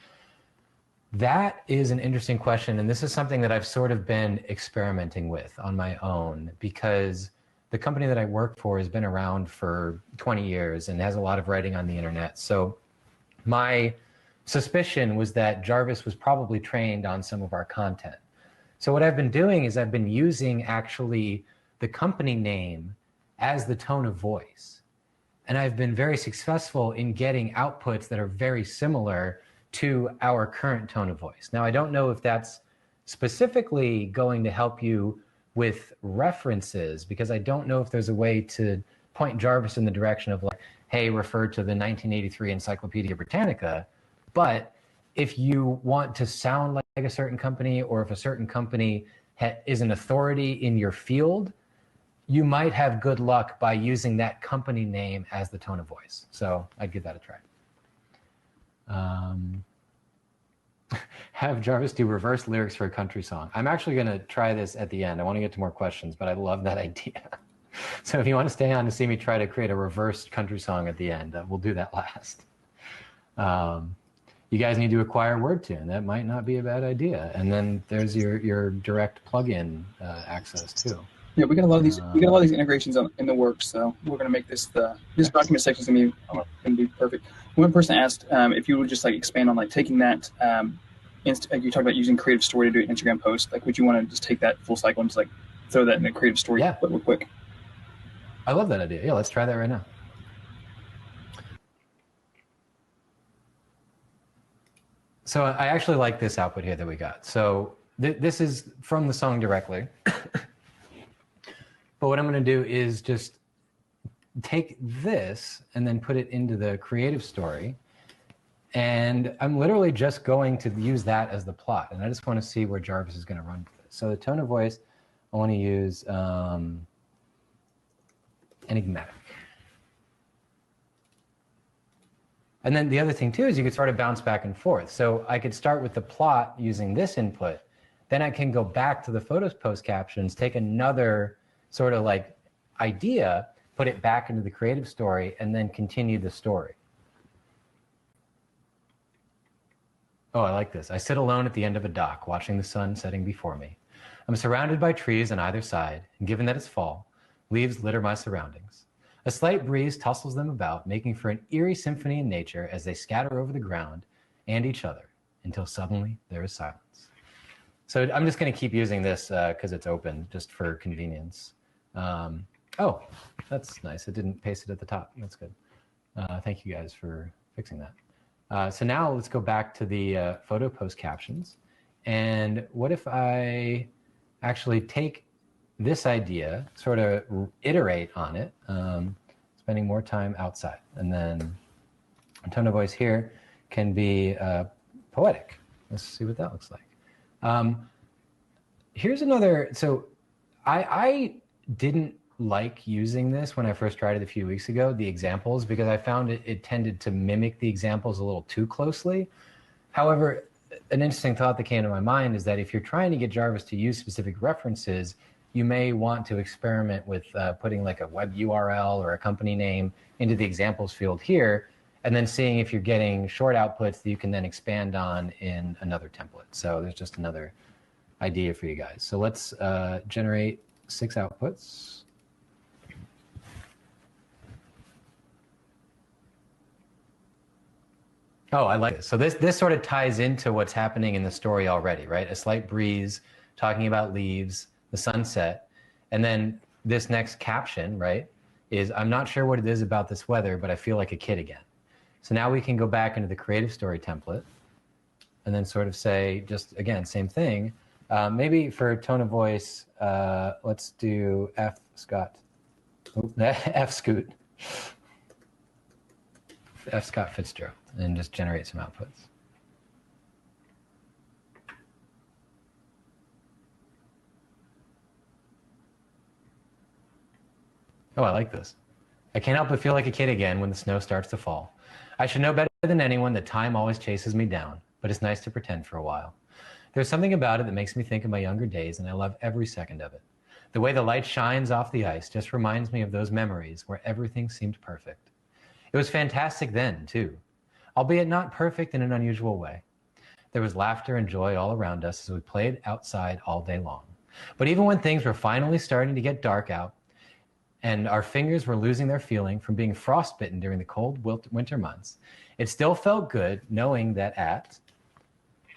That is an interesting question, and this is something that I've sort of been experimenting with on my own, because the company that I work for has been around for 20 years and has a lot of writing on the internet. So my suspicion was that Jarvis was probably trained on some of our content. So what I've been doing is I've been using actually the company name as the tone of voice. And I've been very successful in getting outputs that are very similar to our current tone of voice. Now, I don't know if that's specifically going to help you with references, because I don't know if there's a way to point Jarvis in the direction of like, hey, refer to the 1983 Encyclopedia Britannica. But if you want to sound like a certain company, or if a certain company is an authority in your field, you might have good luck by using that company name as the tone of voice. So I'd give that a try. Have Jarvis do reverse lyrics for a country song. I'm actually going to try this at the end. I want to get to more questions, but I love that idea. So if you want to stay on to see me try to create a reverse country song at the end, we'll do that last. You guys need to acquire WordTune. That might not be a bad idea. And then there's your direct plugin access too. Yeah, we got a lot of these. We got a lot of these integrations in the works. So we're going to make this this document section is going to be perfect. One person asked if you would just like expand on like taking that. You talked about using Creative Story to do an Instagram post. Like, would you want to just take that full cycle and just like throw that in a Creative Story real quick? I love that idea. Yeah, let's try that right now. So I actually like this output here that we got. So this is from the song directly. But what I'm going to do is just take this and then put it into the Creative Story. And I'm literally just going to use that as the plot. And I just want to see where Jarvis is going to run with it. So the tone of voice, I want to use enigmatic. And then the other thing too is you could sort of bounce back and forth. So I could start with the plot using this input. Then I can go back to the photos post captions, take another sort of like idea, put it back into the Creative Story, and then continue the story. Oh, I like this. I sit alone at the end of a dock, watching the sun setting before me. I'm surrounded by trees on either side, and given that it's fall, leaves litter my surroundings. A slight breeze tussles them about, making for an eerie symphony in nature as they scatter over the ground and each other, until suddenly there is silence. So I'm just going to keep using this because it's open, just for convenience. Oh, that's nice. It didn't paste it at the top. That's good. Thank you guys for fixing that. So now let's go back to the photo post captions. And what if I actually take this idea, sort of iterate on it, spending more time outside. And then a tone of voice here can be poetic. Let's see what that looks like. Here's another, so I didn't like using this when I first tried it a few weeks ago, the examples, because I found it tended to mimic the examples a little too closely. However, an interesting thought that came to my mind is that if you're trying to get Jarvis to use specific references, you may want to experiment with putting like a web URL or a company name into the examples field here, and then seeing if you're getting short outputs that you can then expand on in another template. So there's just another idea for you guys. So let's generate 6 outputs. Oh, I like this. So this sort of ties into what's happening in the story already, right? A slight breeze, talking about leaves, the sunset, and then this next caption, right, is I'm not sure what it is about this weather, but I feel like a kid again. So now we can go back into the Creative Story template and then sort of say, just again, same thing. Maybe for tone of voice, let's do F Scott Fitzgerald, and just generate some outputs. Oh, I like this. I can't help but feel like a kid again when the snow starts to fall. I should know better than anyone that time always chases me down, but it's nice to pretend for a while. There's something about it that makes me think of my younger days, and I love every second of it. The way the light shines off the ice just reminds me of those memories where everything seemed perfect. It was fantastic then, too, albeit not perfect in an unusual way. There was laughter and joy all around us as we played outside all day long. But even when things were finally starting to get dark out, and our fingers were losing their feeling from being frostbitten during the cold winter months, it still felt good knowing that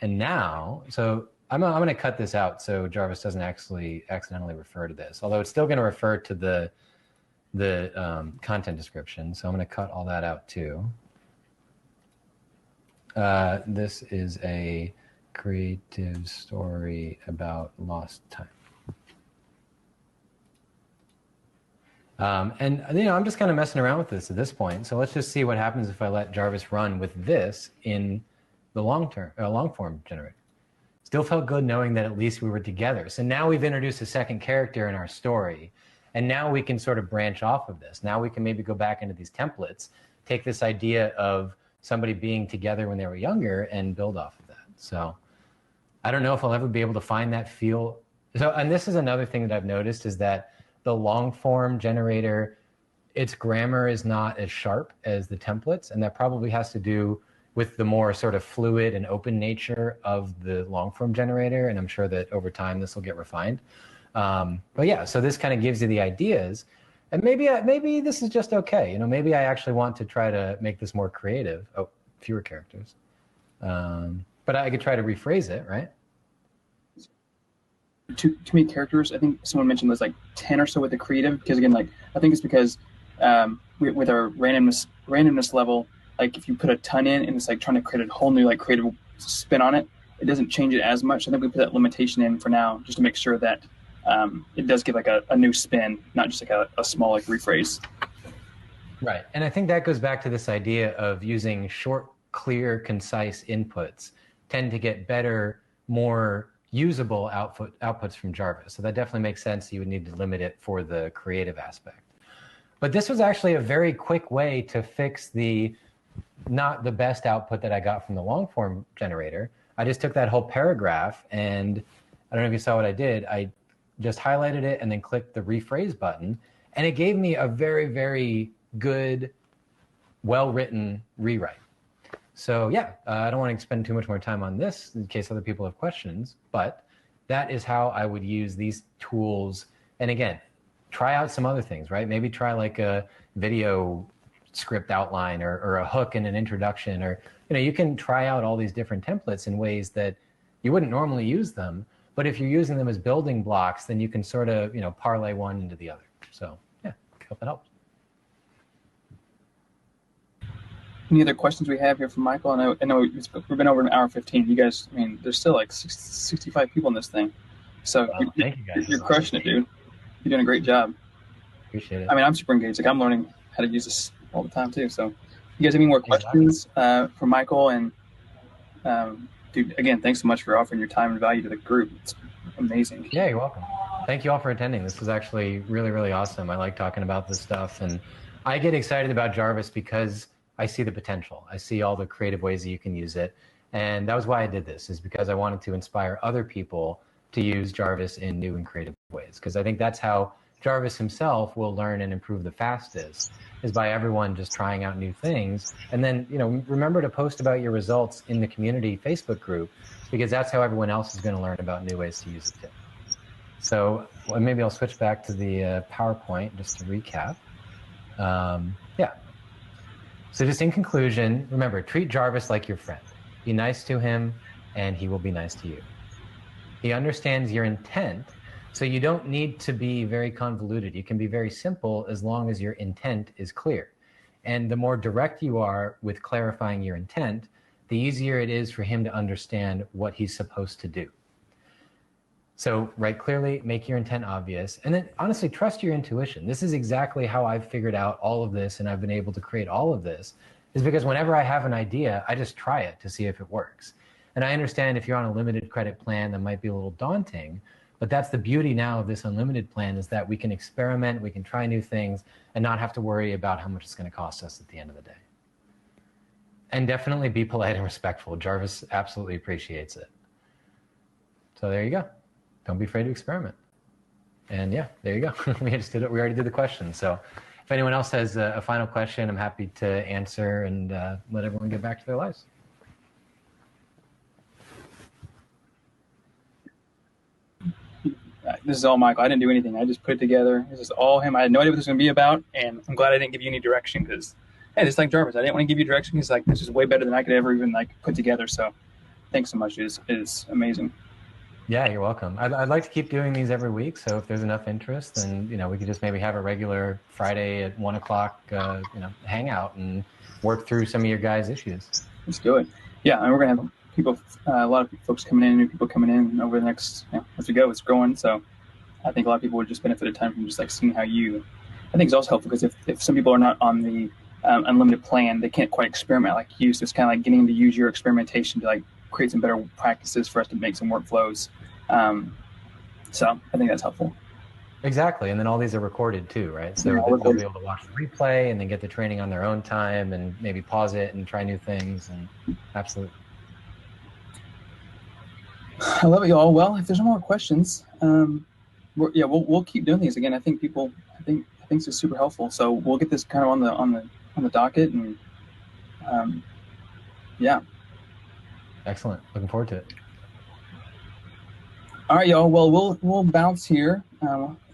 and now, so I'm going to cut this out so Jarvis doesn't actually accidentally refer to this, although it's still going to refer to the content description. So I'm going to cut all that out too. This is a creative story about lost time. And I'm just kind of messing around with this at this point. So let's just see what happens if I let Jarvis run with this in the long form generator. Still felt good knowing that at least we were together. So now we've introduced a second character in our story, and now we can sort of branch off of this. Now we can maybe go back into these templates, take this idea of somebody being together when they were younger and build off of that. So I don't know if I'll ever be able to find that feel. So, and this is another thing that I've noticed is that the long form generator, its grammar is not as sharp as the templates, and that probably has to do with the more sort of fluid and open nature of the long form generator, and I'm sure that over time this will get refined. But yeah, so this kind of gives you the ideas, and maybe this is just okay. Maybe I actually want to try to make this more creative. Oh, fewer characters. But I could try to rephrase it, right? Too many characters. I think someone mentioned was like 10 or so with the creative, because again, like I think it's because with our randomness level, like if you put a ton in and it's like trying to create a whole new like creative spin on it, it doesn't change it as much. I think we put that limitation in for now just to make sure that it does give like a new spin, not just like a small like rephrase. Right, and I think that goes back to this idea of using short, clear, concise inputs tend to get better, more usable outputs from Jarvis. So that definitely makes sense. You would need to limit it for the creative aspect. But this was actually a very quick way to fix not the best output that I got from the long form generator. I just took that whole paragraph, and I don't know if you saw what I did. I just highlighted it and then clicked the rephrase button, and it gave me a very, very good, well-written rewrite. So yeah, I don't want to spend too much more time on this in case other people have questions, but that is how I would use these tools. And again, try out some other things, right? Maybe try like a video script outline or a hook and an introduction, or you can try out all these different templates in ways that you wouldn't normally use them. But if you're using them as building blocks, then you can sort of parlay one into the other. So yeah, I hope that helps. Any other questions we have here from Michael? I know we've been over an hour 15. You guys, there's still like 65 people in this thing. So thank you guys. You're crushing it, dude. You're doing a great job. Appreciate it. I'm super engaged. Like I'm learning how to use this all the time too. So you guys have any more questions for Michael? And dude, again, thanks so much for offering your time and value to the group. It's amazing. Yeah, you're welcome. Thank you all for attending. This was actually really, really awesome. I like talking about this stuff, and I get excited about Jarvis because I see the potential. I see all the creative ways that you can use it. And that was why I did this, is because I wanted to inspire other people to use Jarvis in new and creative ways. Because I think that's how Jarvis himself will learn and improve the fastest, is by everyone just trying out new things. And then, remember to post about your results in the community Facebook group, because that's how everyone else is going to learn about new ways to use it too. So maybe I'll switch back to the PowerPoint just to recap. Yeah. So just in conclusion, remember, treat Jarvis like your friend. Be nice to him, and he will be nice to you. He understands your intent, so you don't need to be very convoluted. You can be very simple as long as your intent is clear. And the more direct you are with clarifying your intent, the easier it is for him to understand what he's supposed to do. So write clearly, make your intent obvious, and then honestly, trust your intuition. This is exactly how I've figured out all of this, and I've been able to create all of this, is because whenever I have an idea, I just try it to see if it works. And I understand if you're on a limited credit plan, that might be a little daunting, But that's the beauty now of this unlimited plan, is that we can experiment, we can try new things, and not have to worry about how much it's going to cost us at the end of the day. And definitely be polite and respectful. Jarvis absolutely appreciates it. So there you go. Don't be afraid to experiment. And yeah, there you go. We just did it. We already did the question. So if anyone else has a final question, I'm happy to answer and let everyone get back to their lives. This is all Michael. I didn't do anything. I just put it together. This is all him. I had no idea what this was going to be about, and I'm glad I didn't give you any direction because, hey, it's like Jarvis. I didn't want to give you direction because like this is way better than I could ever even like put together. So, thanks so much. It's amazing. Yeah, you're welcome. I'd like to keep doing these every week. So if there's enough interest, then we could just maybe have a regular Friday at 1 o'clock, hangout and work through some of your guys' issues. Let's do it. Yeah, and we're gonna have people, a lot of folks coming in, new people coming in over the next, as we go, it's growing. So I think a lot of people would just benefit a ton from just like seeing how you, I think it's also helpful because if some people are not on the unlimited plan, they can't quite experiment like you. So it's kind of like getting to use your experimentation to like create some better practices for us to make some workflows. So I think that's helpful. Exactly. And then all these are recorded too, right? So they'll be able to watch the replay and then get the training on their own time and maybe pause it and try new things. And absolutely. I love it, y'all. Well, if there's no more questions, we'll keep doing these again. I think this is super helpful. So we'll get this kind of on the docket and yeah. Excellent. Looking forward to it. All right, y'all. Well, we'll bounce here.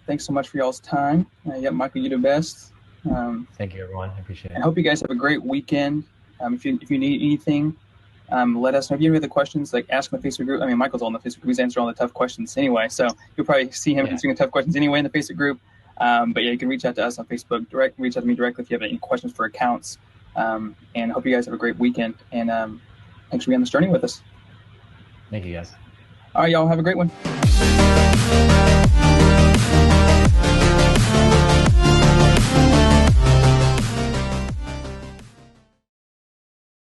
Thanks so much for y'all's time. Michael, you do best. Thank you, everyone. I appreciate it. I hope you guys have a great weekend. If you need anything, let us know. If you have any other questions, like ask in the Facebook group. I mean, Michael's on the Facebook group. He's answering all the tough questions anyway, so you'll probably see him answering the tough questions anyway in the Facebook group. But yeah, you can reach out to us on Facebook. Reach out to me directly if you have any questions for accounts. And I hope you guys have a great weekend. And thanks for being on this journey with us. Thank you, guys. All right, y'all. Have a great one.